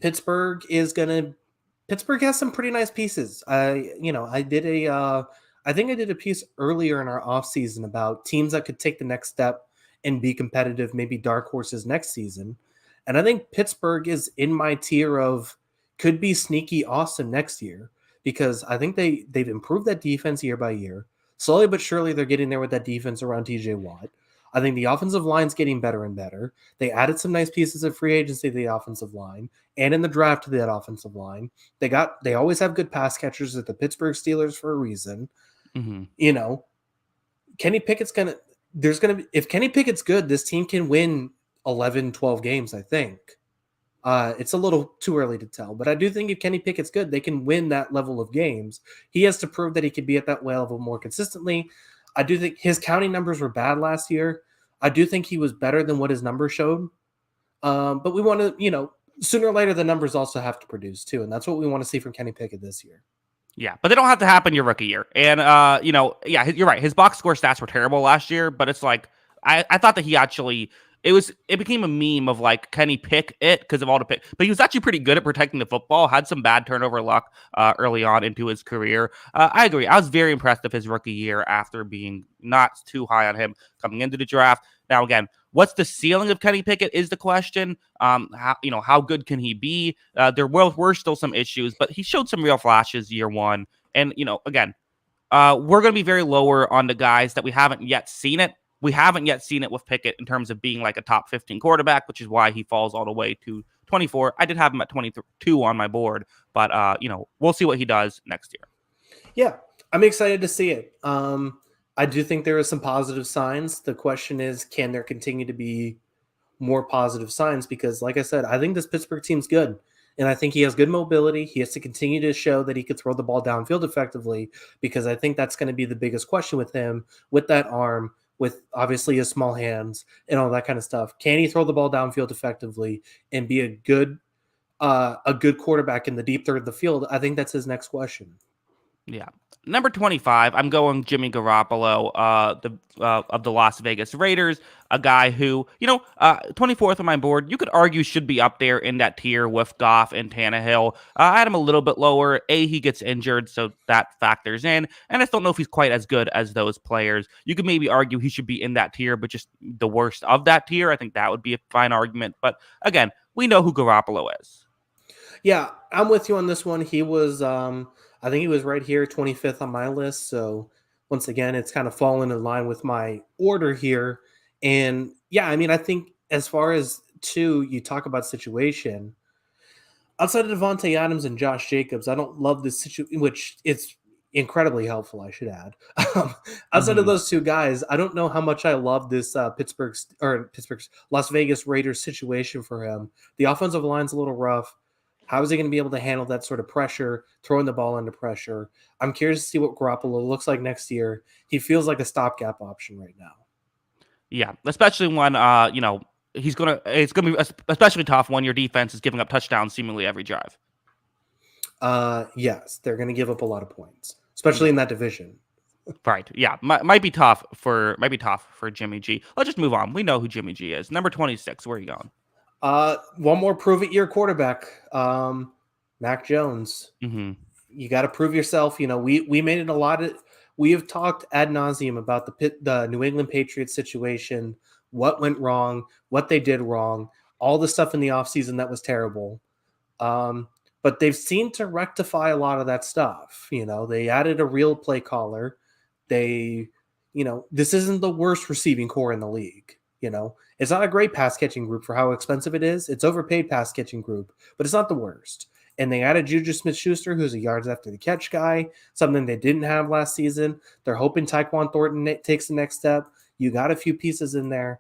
Pittsburgh has some pretty nice pieces. I think I did a piece earlier in our offseason about teams that could take the next step and be competitive, maybe dark horses next season. And I think Pittsburgh is in my tier of could be sneaky awesome next year because I think they've improved that defense year by year. Slowly but surely, they're getting there with that defense around TJ Watt. I think the offensive line's getting better and better. They added some nice pieces of free agency to the offensive line and in the draft to that offensive line. They always have good pass catchers at the Pittsburgh Steelers for a reason. Kenny Pickett's if Kenny Pickett's good, this team can win 11, 12 games, I think. It's a little too early to tell, but I do think if Kenny Pickett's good, they can win that level of games. He has to prove that he can be at that level more consistently. I do think his counting numbers were bad last year. I do think he was better than what his numbers showed. But we want to, sooner or later, the numbers also have to produce too. And that's what we want to see from Kenny Pickett this year. Yeah, but they don't have to happen your rookie year. And, you're right. His box score stats were terrible last year, but it's like, I thought that he actually, it became a meme of like, can he pick it because of all the pick? But he was actually pretty good at protecting the football, had some bad turnover luck early on into his career. I agree. I was very impressed with his rookie year after being not too high on him coming into the draft. Now, again, what's the ceiling of Kenny Pickett is the question. How good can he be? There were still some issues, but he showed some real flashes year one. And, again, we're going to be very lower on the guys that we haven't yet seen it. We haven't yet seen it with Pickett in terms of being like a top 15 quarterback, which is why he falls all the way to 24. I did have him at 22 on my board, but, we'll see what he does next year. Yeah, I'm excited to see it. I do think there are some positive signs. The question is, can there continue to be more positive signs? Because like I said, I think this Pittsburgh team's good. And I think he has good mobility. He has to continue to show that he could throw the ball downfield effectively, because I think that's going to be the biggest question with him, with that arm, with obviously his small hands and all that kind of stuff. Can he throw the ball downfield effectively and be a good quarterback in the deep third of the field? I think that's his next question. Yeah. Number 25, I'm going Jimmy Garoppolo, of the Las Vegas Raiders, a guy who, 24th on my board, you could argue should be up there in that tier with Goff and Tannehill. I had him a little bit lower. He gets injured, so that factors in. And I just don't know if he's quite as good as those players. You could maybe argue he should be in that tier, but just the worst of that tier. I think that would be a fine argument. But again, we know who Garoppolo is. Yeah, I'm with you on this one. He was, I think he was right here, 25th on my list. So once again, it's kind of fallen in line with my order here. And yeah, I mean, I think as far as you talk about situation, outside of Devontae Adams and Josh Jacobs, I don't love this situation, which it's incredibly helpful, I should add. Outside of those two guys, I don't know how much I love this Las Vegas Raiders situation for him. The offensive line's a little rough. How is he going to be able to handle that sort of pressure, throwing the ball under pressure? I'm curious to see what Garoppolo looks like next year. He feels like a stopgap option right now. Yeah, especially when it's gonna be especially tough when your defense is giving up touchdowns seemingly every drive. Yes, they're going to give up a lot of points, especially Yeah, in that division. right. Yeah, might be tough for Jimmy G. Let's just move on. We know who Jimmy G is. Number 26. Where are you going? One more prove it year quarterback, Mac Jones. Mm-hmm. You got to prove yourself. You know, we made it a lot of. We have talked ad nauseum about the New England Patriots situation, what went wrong, what they did wrong, all the stuff in the offseason that was terrible. But they've seemed to rectify a lot of that stuff. You know, they added a real play caller. They, this isn't the worst receiving core in the league. You know, it's not a great pass catching group for how expensive it is. It's overpaid pass catching group, but it's not the worst. And they added Juju Smith-Schuster, who's a yards after the catch guy, something they didn't have last season. They're hoping Tyquan Thornton takes the next step. You got a few pieces in there.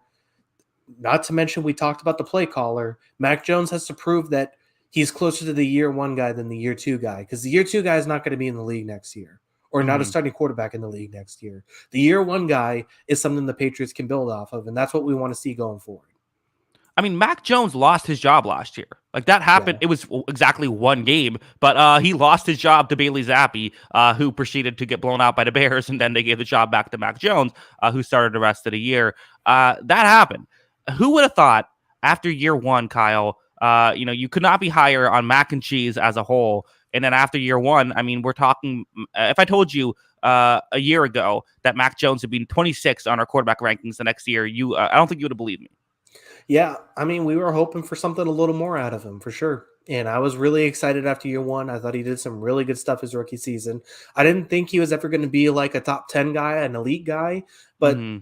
Not to mention, we talked about the play caller. Mac Jones has to prove that he's closer to the year one guy than the year two guy, because the year two guy is not going to be in the league next year, or not a Mm-hmm. starting quarterback in the league next year. The year one guy is something the Patriots can build off of, and that's what we want to see going forward. I mean, Mac Jones lost his job last year. Like that happened. Yeah. It was exactly one game, but he lost his job to Bailey Zappi, who proceeded to get blown out by the Bears, and then they gave the job back to Mac Jones, who started the rest of the year. That happened. Who would have thought after year one, Kyle? You could not be higher on mac and cheese as a whole. And then after year one, I mean, we're talking. If I told you a year ago that Mac Jones would be 26 on our quarterback rankings the next year, I don't think you would have believed me. Yeah, I mean, we were hoping for something a little more out of him for sure. And I was really excited after year one. I thought he did some really good stuff his rookie season. I didn't think he was ever going to be like a top 10 guy, an elite guy, but Mm-hmm.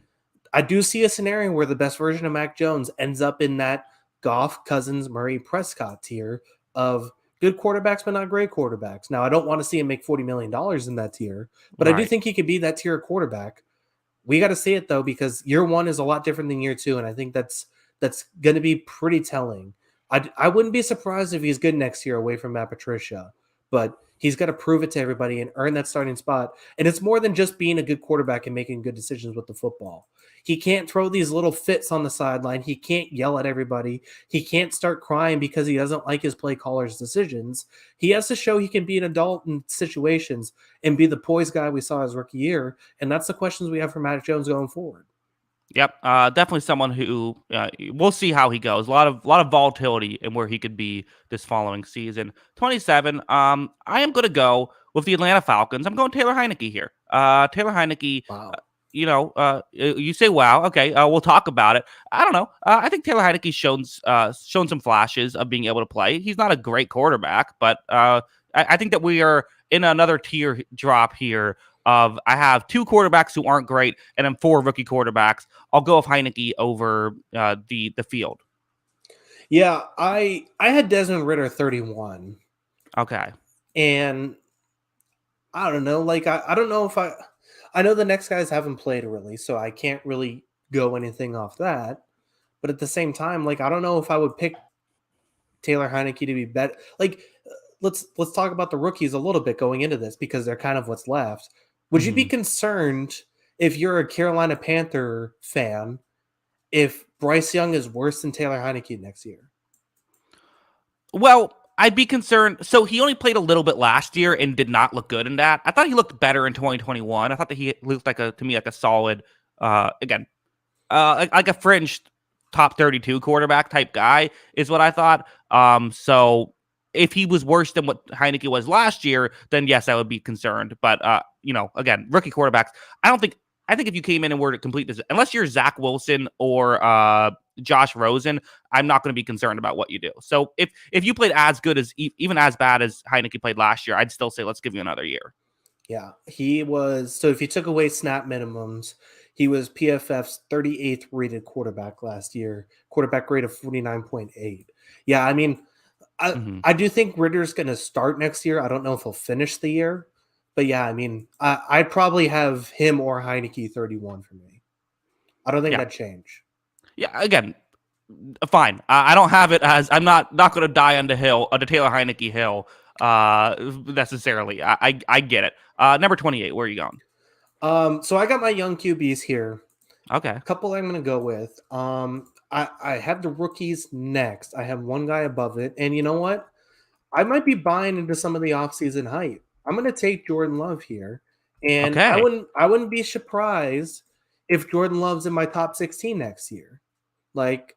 I do see a scenario where the best version of Mac Jones ends up in that Goff, Cousins, Murray, Prescott tier of good quarterbacks, but not great quarterbacks. Now, I don't want to see him make $40 million in that tier, but I do Right. think he could be that tier quarterback. We got to see it though, because year one is a lot different than year two, and I think that's going to be pretty telling. I wouldn't be surprised if he's good next year away from Matt Patricia, but he's got to prove it to everybody and earn that starting spot. And it's more than just being a good quarterback and making good decisions with the football. He can't throw these little fits on the sideline. He can't yell at everybody. He can't start crying because he doesn't like his play caller's decisions. He has to show he can be an adult in situations and be the poised guy we saw his rookie year. And that's the questions we have for Matt Jones going forward. Yep, definitely someone who we'll see how he goes. A lot of volatility in where he could be this following season. 27. I am going to go with the Atlanta Falcons. I'm going Taylor Heineke here. Taylor Heineke. Wow. You say, "Wow, okay." We'll talk about it. I don't know. I think Taylor Heineke's shown some flashes of being able to play. He's not a great quarterback, but I think that we are in another tier drop here. I have two quarterbacks who aren't great, and then four rookie quarterbacks. I'll go with Heineke over the field. Yeah, I had Desmond Ritter 31, Okay. and I don't know. Like I don't know if I know the next guys haven't played really, so I can't really go anything off that. But at the same time, like I don't know if I would pick Taylor Heineke to be better. Like let's talk about the rookies a little bit going into this, because they're kind of what's left. Would you be Mhm. concerned if you're a Carolina Panther fan if Bryce Young is worse than Taylor Heineke next year? Well, I'd be concerned. So he only played a little bit last year and did not look good in that. I thought he looked better in 2021. I thought that he looked to me like a solid, again, like a fringe top 32 quarterback type guy is what I thought. So if he was worse than what Heineke was last year, then yes, I would be concerned. But again, rookie quarterbacks, I don't think. I think if you came in and were to complete this, unless you're Zach Wilson or Josh Rosen, I'm not going to be concerned about what you do. So if you played as good as even as bad as Heineke played last year, I'd still say let's give you another year. Yeah, he was. So if you took away snap minimums, he was PFF's 38th rated quarterback last year, quarterback grade of 49.8. Yeah, I mean, I, Mm-hmm. I do think Ritter's going to start next year. I don't know if he'll finish the year, but yeah, I mean, I'd probably have him or Heineke 31 for me. I don't think Yeah, that'd change. yeah. Again, Fine. I don't have it as I'm not going to die on the hill, on the Taylor Heineke hill, necessarily. I get it. Number 28. Where are you going? So I got my young QBs here. Okay. Couple I'm gonna go with. I have the rookies next. I have one guy above it, and you know what? I might be buying into some of the offseason hype. I'm gonna take Jordan Love here, and I Okay. wouldn't I wouldn't be surprised if Jordan Love's in my top 16 next year. Like,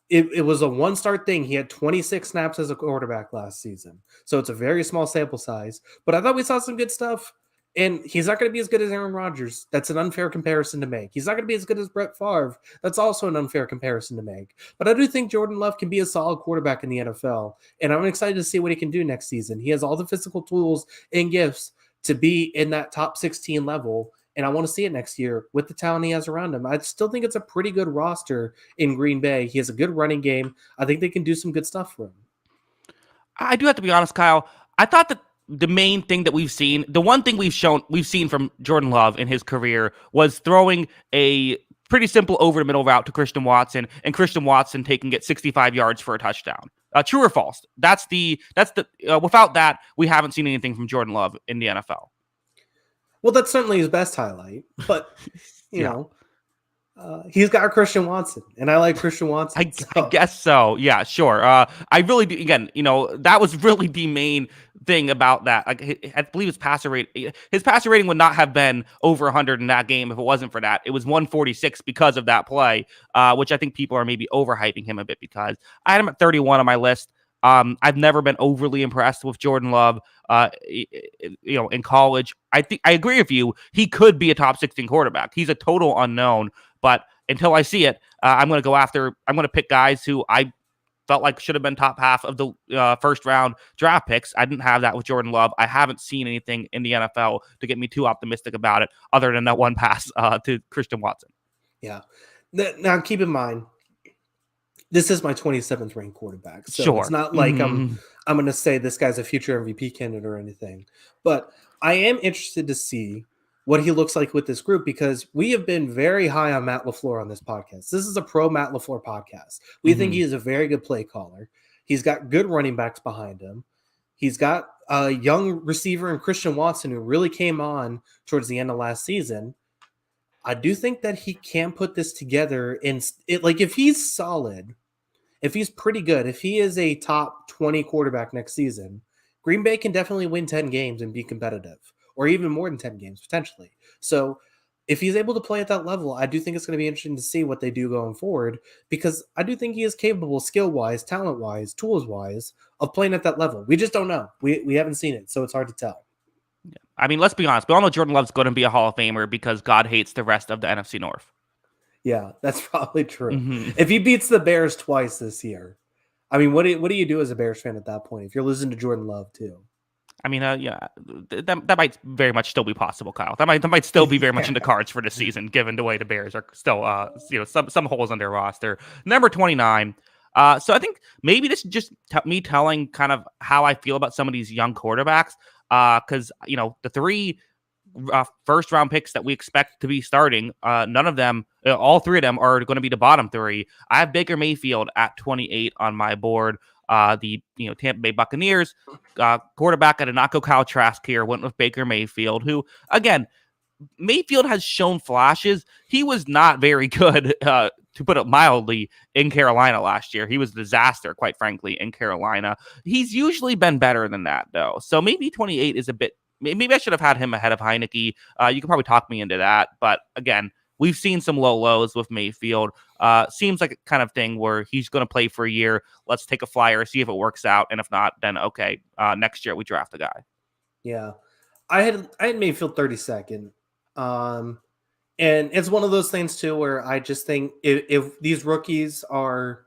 it was a one start thing. He had 26 snaps as a quarterback last season. So it's a very small sample size. But I thought we saw some good stuff. And he's not going to be as good as Aaron Rodgers. That's an unfair comparison to make. He's not going to be as good as Brett Favre. That's also an unfair comparison to make. But I do think Jordan Love can be a solid quarterback in the NFL. And I'm excited to see what he can do next season. He has all the physical tools and gifts to be in that top 16 level. And I want to see it next year with the talent he has around him. I still think it's a pretty good roster in Green Bay. He has a good running game. I think they can do some good stuff for him. I do have to be honest, Kyle. I thought that the main thing that we've seen, the one thing we've seen from Jordan Love in his career was throwing a pretty simple over the middle route to Christian Watson, and Christian Watson taking it 65 yards for a touchdown. True or false? Without that, we haven't seen anything from Jordan Love in the NFL. Well, that's certainly his best highlight, but you Yeah. know, he's got Christian Watson, and I like Christian Watson. I guess so. Yeah, sure. I really do. Again, that was really the main thing about that. Like, I believe his passer rating would not have been over 100 in that game if it wasn't for that. It was 146 because of that play, which I think people are maybe overhyping him a bit because I had him at 31 on my list. I've never been overly impressed with Jordan Love. In college, I agree with you. He could be a top 16 quarterback. He's a total unknown, but until I see it, I'm going to pick guys who I felt like should have been top half of the first round draft picks. I didn't have that with Jordan Love. I haven't seen anything in the NFL to get me too optimistic about it other than that one pass to Christian Watson. Yeah. Now, keep in mind, this is my 27th ranked quarterback. So Sure. It's not like I'm going to say this guy's a future MVP candidate or anything. But I am interested to see what he looks like with this group because we have been very high on Matt LaFleur on this podcast. This is a pro Matt LaFleur podcast. We think he is a very good play caller. He's got good running backs behind him. He's got a young receiver in Christian Watson who really came on towards the end of last season. I do think that he can put this together if he's solid, if he's pretty good, if he is a top 20 quarterback next season, Green Bay can definitely win 10 games and be competitive, or even more than 10 games potentially. So if he's able to play at that level, I do think it's going to be interesting to see what they do going forward because I do think he is capable skill-wise, talent-wise, tools-wise of playing at that level. We just don't know. We haven't seen it, so it's hard to tell. I mean, let's be honest. We all know Jordan Love's going to be a Hall of Famer because God hates the rest of the NFC North. Yeah, that's probably true. Mm-hmm. If he beats the Bears twice this year, I mean, what do you do as a Bears fan at that point if you're losing to Jordan Love too? I mean, that might very much still be possible, Kyle. That might still be very much in the cards for this season, given the way the Bears are still, some holes on their roster. Number 29. So I think maybe this is just me telling kind of how I feel about some of these young quarterbacks. Because the three first round picks that we expect to be starting, none of them, all three of them are going to be the bottom three. I have Baker Mayfield at 28 on my board. The Tampa Bay Buccaneers quarterback. I did not go Kyle Trask here. Went with Baker Mayfield, who again, Mayfield has shown flashes. He was not very good, to put it mildly, in Carolina last year. He was a disaster, quite frankly, in Carolina. He's usually been better than that, though. So maybe 28 is a bit. Maybe I should have had him ahead of Heineke. You can probably talk me into that. But again, we've seen some low lows with Mayfield. Seems like a kind of thing where he's going to play for a year. Let's take a flyer, see if it works out. And if not, then okay, next year we draft a guy. Yeah. I had Mayfield 32nd. And it's one of those things too where I just think if these rookies are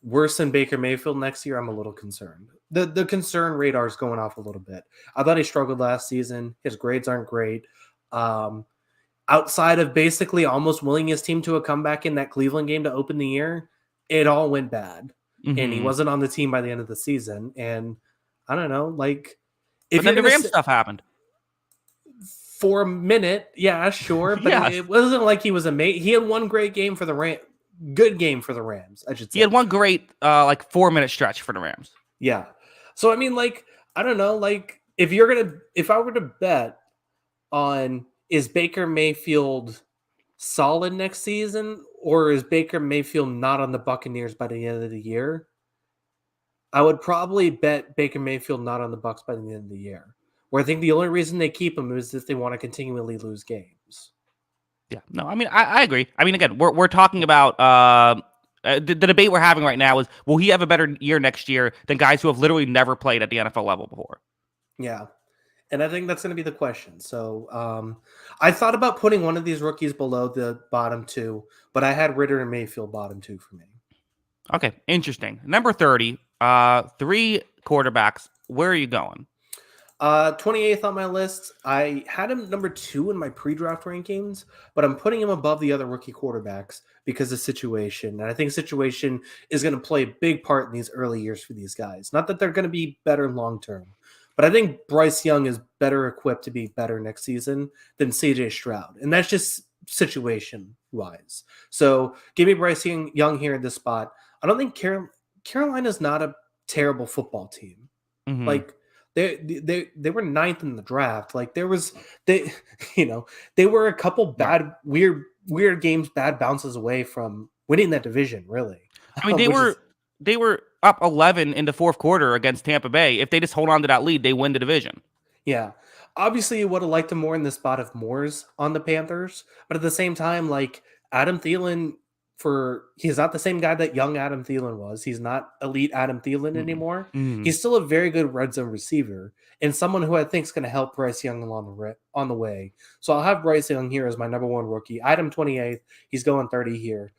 worse than Baker Mayfield next year, I'm a little concerned. The concern radar is going off a little bit. I thought he struggled last season. His grades aren't great. Outside of basically almost willing his team to a comeback in that Cleveland game to open the year, it all went bad. Mm-hmm. And he wasn't on the team by the end of the season. And I don't know, like but then the Rams stuff happened. For a minute, yeah, sure, but yes. It wasn't like he was amazing. He had one great game for the Rams. good game for the Rams, I should He say. had one great like 4-minute stretch for the Rams. Yeah. So I mean, like, I don't know, like if I were to bet on is Baker Mayfield solid next season or is Baker Mayfield not on the Buccaneers by the end of the year? I would probably bet Baker Mayfield not on the Bucks by the end of the year. Where I think the only reason they keep him is if they want to continually lose games. Yeah, no, I mean, I agree. I mean, again, we're talking about the debate we're having right now is will he have a better year next year than guys who have literally never played at the NFL level before? Yeah. And I think that's going to be the question. So I thought about putting one of these rookies below the bottom two, but I had Ritter and Mayfield bottom two for me. Okay, interesting. Number 30, three quarterbacks. Where are you going? 28th on my list. I had him number 2 in my pre-draft rankings, but I'm putting him above the other rookie quarterbacks because of situation. And I think situation is going to play a big part in these early years for these guys. Not that they're going to be better long term, but I think Bryce Young is better equipped to be better next season than CJ Stroud. And that's just situation wise. So give me Bryce Young here in this spot. I don't think Carolina's not a terrible football team. Mm-hmm. Like they were ninth in the draft. Like there was they they were a couple Right. bad weird games, bad bounces away from winning that division. Really, I mean, they which were is they were up 11 in the fourth quarter against Tampa Bay. If they just hold on to that lead, they win the division. yeah. Obviously, you would have liked him more in the spot of Moore's on the Panthers, but at the same time, like Adam Thielen, he's not the same guy that young Adam Thielen was. He's not elite Adam Thielen Mm-mm. anymore. Mm. He's still a very good red zone receiver and someone who I think is going to help Bryce Young on the way. So I'll have Bryce Young here as my number one rookie. Item 28th. He's going 30 here.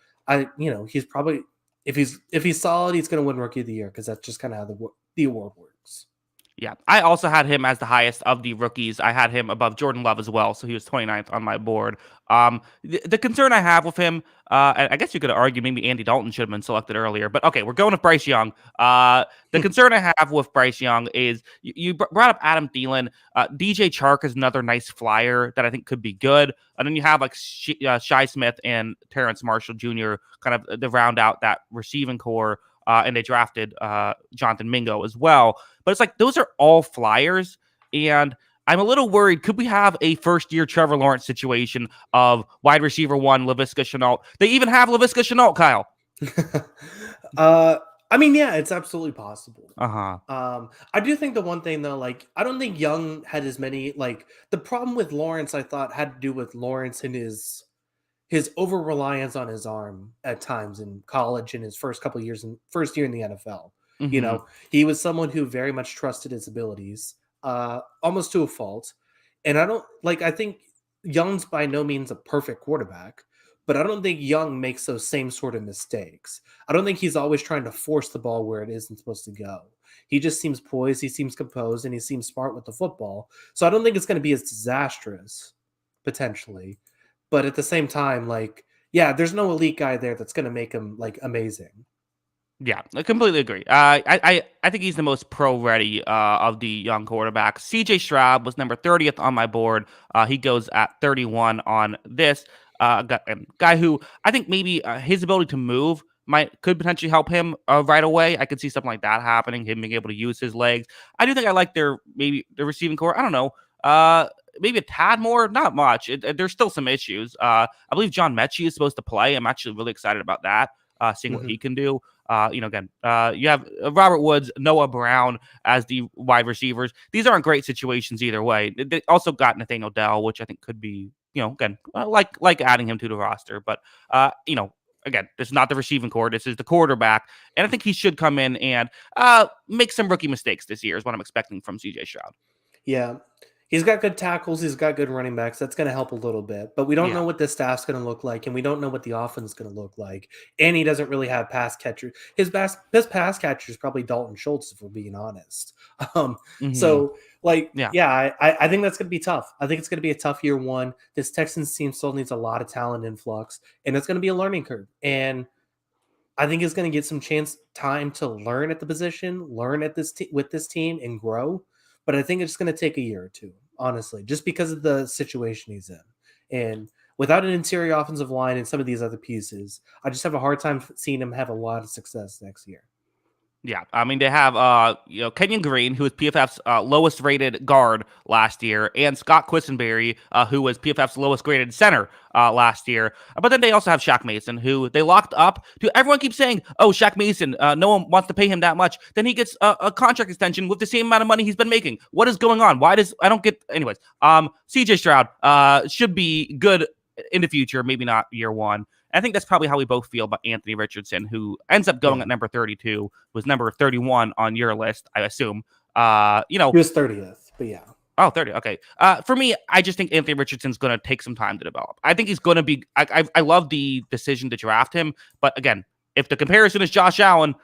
He's probably if he's solid, he's going to win rookie of the year because that's just kind of how the award works. Yeah, I also had him as the highest of the rookies. I had him above Jordan Love as well, so he was 29th on my board. The concern I have with him, and I guess you could argue maybe Andy Dalton should have been selected earlier, but okay, we're going with Bryce Young. The concern I have with Bryce Young is you brought up Adam Thielen. DJ Chark is another nice flyer that I think could be good, and then you have like Shi Smith and Terrence Marshall Jr. kind of to round out that receiving core. And they drafted Jonathan Mingo as well. But it's like those are all flyers, and I'm a little worried. Could we have a first-year Trevor Lawrence situation of wide receiver 1, Laviska Shenault? They even have Laviska Shenault, Kyle. I mean, yeah, it's absolutely possible. Uh-huh. I do think the one thing though, like, I don't think Young had as many. Like, the problem with Lawrence, I thought, had to do with Lawrence and his over reliance on his arm at times in college and his first year in the NFL. Mm-hmm. He was someone who very much trusted his abilities, almost to a fault. And I think Young's by no means a perfect quarterback, but I don't think Young makes those same sort of mistakes. I don't think he's always trying to force the ball where it isn't supposed to go. He just seems poised, he seems composed, and he seems smart with the football. So I don't think it's going to be as disastrous, potentially. But at the same time, like, yeah, there's no elite guy there that's going to make him like amazing. Yeah, I completely agree. I think he's the most pro ready of the young quarterbacks. CJ Stroud was number 30th on my board. He goes at 31 on this guy who I think maybe his ability to move could potentially help him right away. I could see something like that happening. Him being able to use his legs. I do think I like their receiving core. I don't know. Maybe a tad more, not much. There's still some issues. I believe John Mechie is supposed to play. I'm actually really excited about that. Seeing what he can do. Again, you have Robert Woods, Noah Brown as the wide receivers. These aren't great situations either way. They also got Nathaniel Dell, which I think could be, again, like adding him to the roster. But, again, this is not the receiving core. This is the quarterback. And I think he should come in and make some rookie mistakes this year is what I'm expecting from CJ Stroud. Yeah. He's got good tackles. He's got good running backs. That's going to help a little bit. But we don't Yeah. know what this staff's going to look like, and we don't know what the offense is going to look like. And he doesn't really have pass catchers. His best pass catcher is probably Dalton Schultz, if we're being honest. So, like, Yeah. I think that's going to be tough. I think it's going to be a tough year one. This Texans team still needs a lot of talent influx, and it's going to be a learning curve. And I think he's going to get some time to learn at the position, learn at with this team, and grow. But I think it's going to take a year or two, honestly, just because of the situation he's in. And without an interior offensive line and some of these other pieces, I just have a hard time seeing him have a lot of success next year. Yeah, I mean they have Kenyon Green, who was PFF's lowest rated guard last year, and Scott Quisenberry, who was PFF's lowest graded center last year. But then they also have Shaq Mason, who they locked up. Everyone keeps saying, "Oh, Shaq Mason, no one wants to pay him that much." Then he gets a contract extension with the same amount of money he's been making. What is going on? Why does I don't get? Anyways, CJ Stroud should be good in the future, maybe not year one. I think that's probably how we both feel about Anthony Richardson, who ends up going at number 32, was number 31 on your list, I assume. He was 30th, but yeah. Oh, 30. Okay. For me, I just think Anthony Richardson's going to take some time to develop. I think he's going to be. I love the decision to draft him, but again, if the comparison is Josh Allen,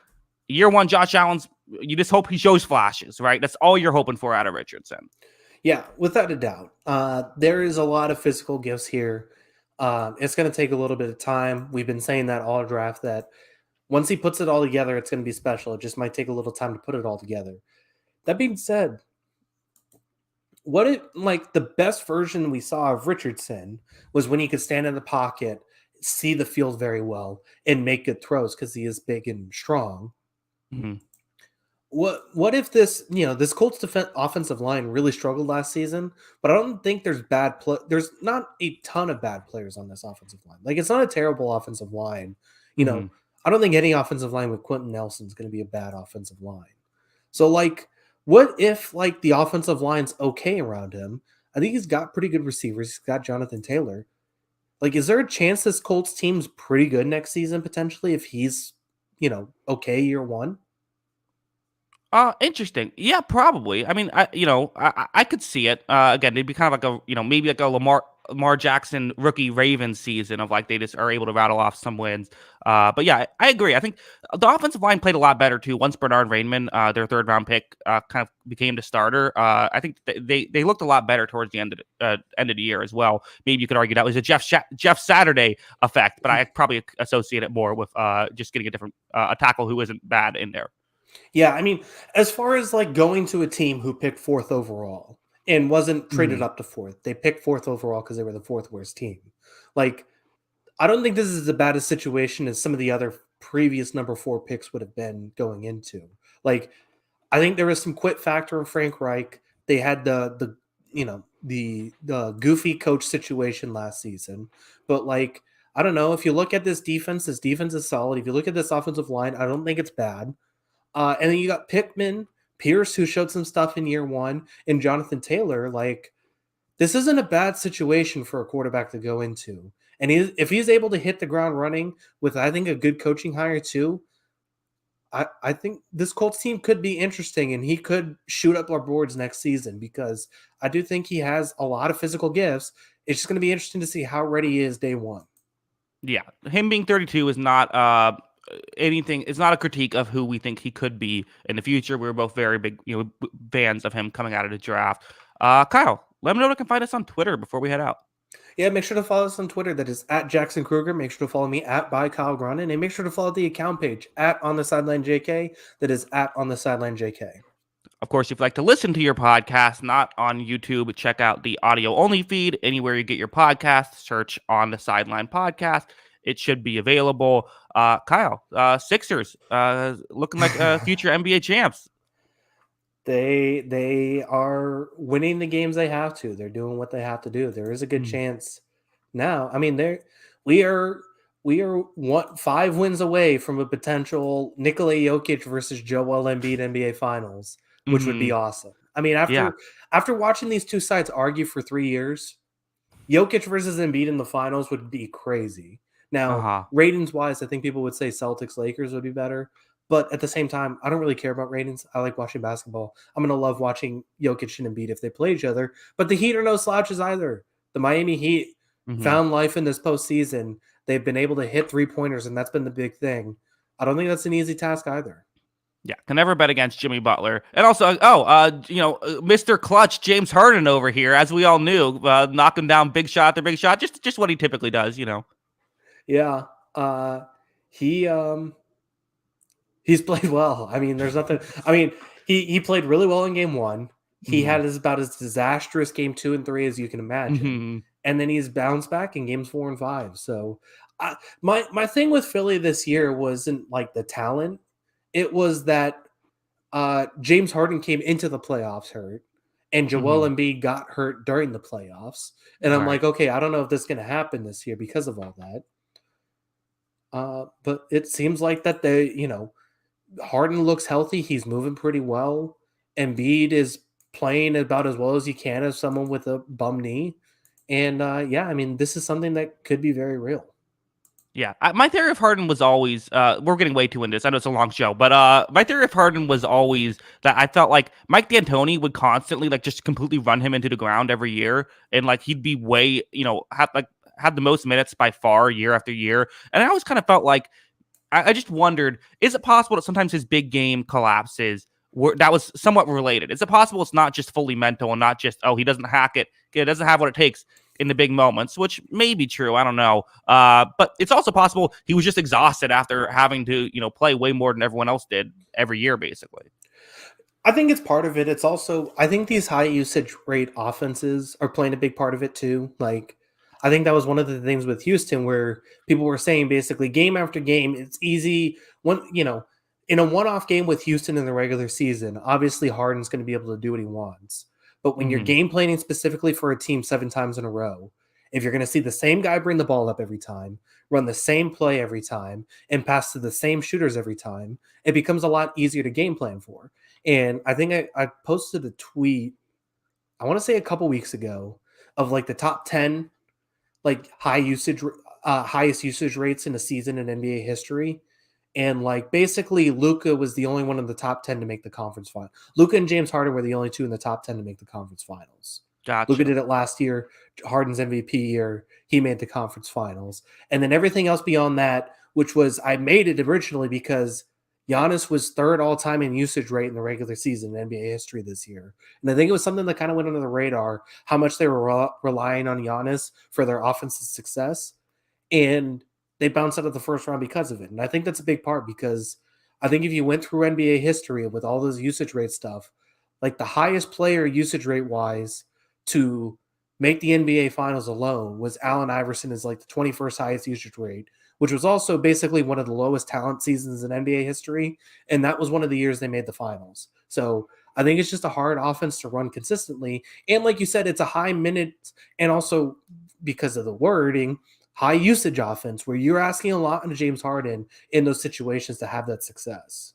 year one, Josh Allen's. You just hope he shows flashes, right? That's all you're hoping for out of Richardson. Yeah, without a doubt. There is a lot of physical gifts here. It's going to take a little bit of time. We've been saying that all draft, that once he puts it all together, it's going to be special. It just might take a little time to put it all together. That being said, what if like the best version we saw of Richardson was when he could stand in the pocket, see the field very well, and make good throws because he is big and strong. Mm-hmm. What if this Colts offensive line really struggled last season, but I don't think there's there's not a ton of bad players on this offensive line. Like, it's not a terrible offensive line. I don't think any offensive line with Quentin Nelson is going to be a bad offensive line. So like, what if like the offensive line's okay around him? I think he's got pretty good receivers. He's got Jonathan Taylor. Like, is there a chance this Colts team's pretty good next season potentially if he's, okay year one? Interesting. Yeah, probably. I mean, I could see it. Again, it'd be kind of like maybe like a Lamar Jackson rookie Ravens season of like they just are able to rattle off some wins. But yeah, I agree. I think the offensive line played a lot better too once Bernard Rainman, their third round pick, kind of became the starter. I think they looked a lot better towards the end of the year as well. Maybe you could argue that was a Jeff Saturday effect, but I probably associate it more with just getting a tackle who isn't bad in there. Yeah, I mean, as far as like going to a team who picked fourth overall and wasn't traded up to fourth, they picked fourth overall because they were the fourth worst team. Like, I don't think this is as bad a situation as some of the other previous number 4 picks would have been going into. Like, I think there was some quit factor in Frank Reich. They had the goofy coach situation last season, but like, I don't know, if you look at this defense is solid. If you look at this offensive line, I don't think it's bad. And then you got Pickman, Pierce, who showed some stuff in year one, and Jonathan Taylor. Like, this isn't a bad situation for a quarterback to go into. And if he's able to hit the ground running with, I think, a good coaching hire too, I think this Colts team could be interesting, and he could shoot up our boards next season because I do think he has a lot of physical gifts. It's just going to be interesting to see how ready he is day one. Yeah, him being 32 is not anything. It's not a critique of who we think he could be in the future. We're both very big, fans of him coming out of the draft. Kyle, let me know where you can find us on Twitter before we head out. Yeah, make sure to follow us on Twitter. That is at Jackson Kruger. Make sure to follow me at by Kyle Gronin, and make sure to follow the account page at On the Sideline JK. That is at On the Sideline JK. Of course, if you'd like to listen to your podcast, not on YouTube, check out the audio only feed anywhere you get your podcast. Search On the Sideline Podcast. It should be available. Kyle, Sixers looking like future NBA champs. They are winning the games they have to. They're doing what they have to do. There is a good chance now. I mean, we are 5 wins away from a potential Nikola Jokic versus Joel Embiid NBA Finals, which would be awesome. I mean, after watching these two sides argue for 3 years, Jokic versus Embiid in the finals would be crazy. Now, ratings wise, I think people would say Celtics Lakers would be better. But at the same time, I don't really care about ratings. I like watching basketball. I'm going to love watching Jokic and Embiid if they play each other. But the Heat are no slouches either. The Miami Heat found life in this postseason. They've been able to hit 3-pointers, and that's been the big thing. I don't think that's an easy task either. Yeah, can never bet against Jimmy Butler. And also, Mr. Clutch, James Harden over here, as we all knew, knocking down big shot after big shot, just what he typically does, Yeah. He's played well. I mean, there's nothing. I mean, he played really well in game 1. He had about as disastrous game 2 and 3 as you can imagine. and then he's bounced back in games 4 and 5. So my thing with Philly this year wasn't like the talent. It was that James Harden came into the playoffs hurt, and Joel Mhm. Embiid got hurt during the playoffs. And I'm Right. like, okay, I don't know if this is going to happen this year because of all that. But it seems like that Harden looks healthy. He's moving pretty well. Embiid is playing about as well as he can as someone with a bum knee. And yeah, I mean, this is something that could be very real. Yeah, my theory of Harden was always we're getting way too into this. I know it's a long show, but my theory of Harden was always that I felt like Mike D'Antoni would constantly like just completely run him into the ground every year, and like he'd be way had the most minutes by far year after year, and I always kind of felt like I just wondered, is it possible that sometimes his big game collapses that was somewhat related? Is it possible it's not just fully mental and not just, oh, he doesn't hack it, it doesn't have what it takes in the big moments, which may be true. I don't know. But it's also possible he was just exhausted after having to, play way more than everyone else did every year, basically. I think it's part of it. It's also, I think these high usage rate offenses are playing a big part of it too. Like, I think that was one of the things with Houston where people were saying basically game after game, it's easy. In a one off game with Houston in the regular season, obviously Harden's going to be able to do what he wants. But when you're Hmm. game planning specifically for a team 7 times in a row, if you're going to see the same guy bring the ball up every time, run the same play every time, and pass to the same shooters every time, it becomes a lot easier to game plan for. And I think I posted a tweet, I want to say a couple weeks ago, of like the top 10 like highest usage rates in a season in NBA history. And like basically Luca was the only one in the top 10 to make the conference final. Luca and James Harden were the only two in the top 10 to make the conference finals. Luca Gotcha. did it last year. Harden's MVP year, he made the conference finals. And then everything else beyond that, which was I made it originally because Giannis was third all time in usage rate in the regular season in NBA history this year. And I think it was something that kind of went under the radar how much they were relying on Giannis for their offensive success. And they bounced out of the first round because of it. And I think that's a big part because I think if you went through NBA history with all those usage rate stuff, like the highest player usage rate wise to make the NBA finals alone was Allen Iverson is like the 21st highest usage rate, which was also basically one of the lowest talent seasons in NBA history. And that was one of the years they made the finals. So I think it's just a hard offense to run consistently. And like you said, it's a high minute and also because of the wording, high usage offense where you're asking a lot on James Harden in those situations to have that success.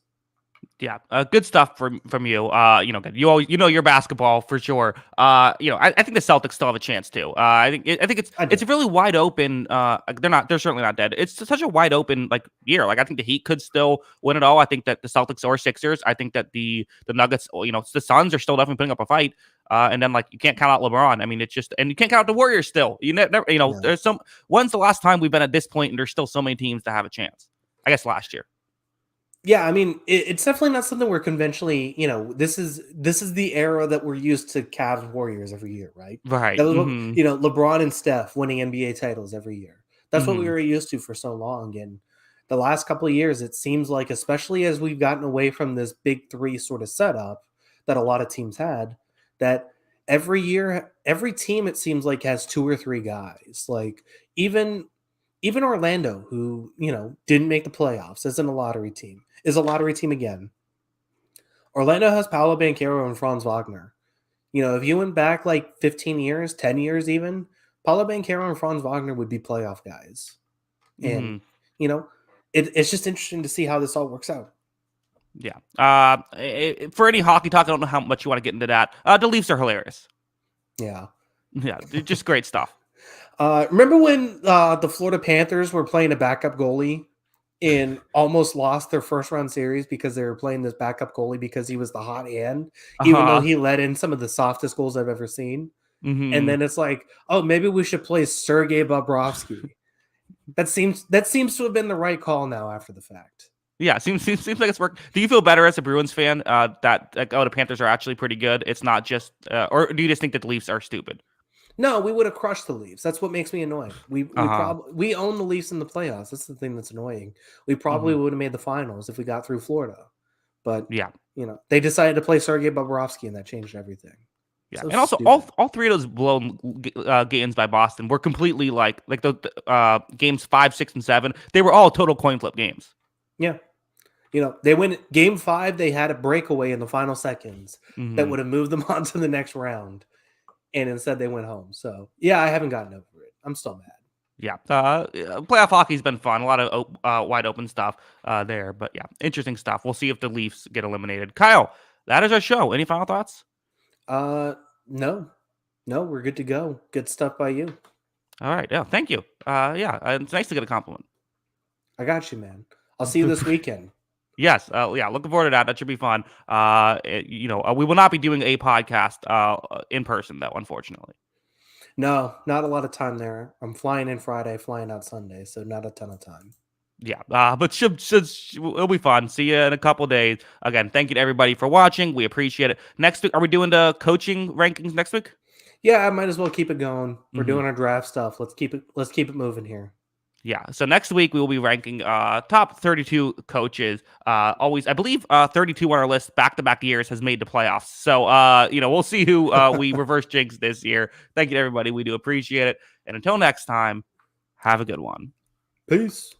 Yeah, good stuff from you. Good. You always your basketball for sure. I think the Celtics still have a chance too. I think it's I it's do. a really wide open. They're certainly not dead. It's such a wide open like year. Like I think the Heat could still win it all. I think that the Celtics or Sixers. I think that the Nuggets. The Suns are still definitely putting up a fight. And then like you can't count out LeBron. I mean, it's just and you can't count out the Warriors still. Never. Yeah. There's some. When's the last time we've been at this point and there's still so many teams to have a chance? I guess last year. Yeah, I mean, it's definitely not something we're conventionally, this is the era that we're used to Cavs Warriors every year, right? Right. That was what, Mm-hmm. LeBron and Steph winning NBA titles every year. That's what we Mm-hmm. were used to for so long. And the last couple of years, it seems like, especially as we've gotten away from this big three sort of setup that a lot of teams had, that every year, every team, it seems like, has two or three guys. Like, even even Orlando, who, didn't make the playoffs, isn't a lottery team, is a lottery team again. Orlando has Paolo Banchero and Franz Wagner. If you went back like 15 years, 10 years even, Paolo Banchero and Franz Wagner would be playoff guys. And, Mm-hmm. you know, it's just interesting to see how this all works out. Yeah. For any hockey talk, I don't know how much you want to get into that. The Leafs are hilarious. Yeah. Yeah, they're just great stuff. Remember when the Florida Panthers were playing a backup goalie and almost lost their first round series because they were playing this backup goalie because he was the hot hand, even though Uh-huh. he let in some of the softest goals I've ever seen. And Mm-hmm. then it's like, oh, maybe we should play Sergei Bobrovsky. That seems to have been the right call now after the fact. Yeah, seems like it's worked. Do you feel better as a Bruins fan that like the Panthers are actually pretty good? It's not just, or do you just think that the Leafs are stupid? No, we would have crushed the Leafs. That's what makes me annoyed. We Uh-huh. probably we own the Leafs in the playoffs. That's the thing that's annoying. We probably Mm-hmm. would have made the finals if we got through Florida, but Yeah. they decided to play Sergei Bobrovsky, and that changed everything. Yeah, So and also stupid. all three of those blown games by Boston were completely like the games 5, 6, and 7. They were all total coin flip games. Yeah. They win game 5. They had a breakaway in the final seconds that Hmm. would have moved them on to the next round, and instead they went home. So yeah, I haven't gotten over it. I'm still mad. Yeah, playoff hockey's been fun. A lot of wide open stuff there, but yeah, interesting stuff. We'll see if the Leafs get eliminated. Kyle, that is our show. Any final thoughts? Uh, no, no, we're good to go. Good stuff by you. All right, yeah, thank you. Yeah, it's nice to get a compliment. I got you, man. I'll see you this weekend. Yes, yeah, looking forward to that. That should be fun. We will not be doing a podcast in person though, unfortunately. No, not a lot of time there. I'm flying in Friday, flying out Sunday, so not a ton of time. Yeah, but it'll be fun. See you in a couple days. Again, thank you to everybody for watching. We appreciate it. Next week, are we doing the coaching rankings next week? Yeah, I might as well keep it going. We're Mm-hmm. doing our draft stuff. Let's keep it moving here. Yeah. So next week we will be ranking top 32 coaches. Always, I believe 32 on our list back-to-back years has made the playoffs. So we'll see who we reverse jinx this year. Thank you to everybody. We do appreciate it. And until next time, have a good one. Peace.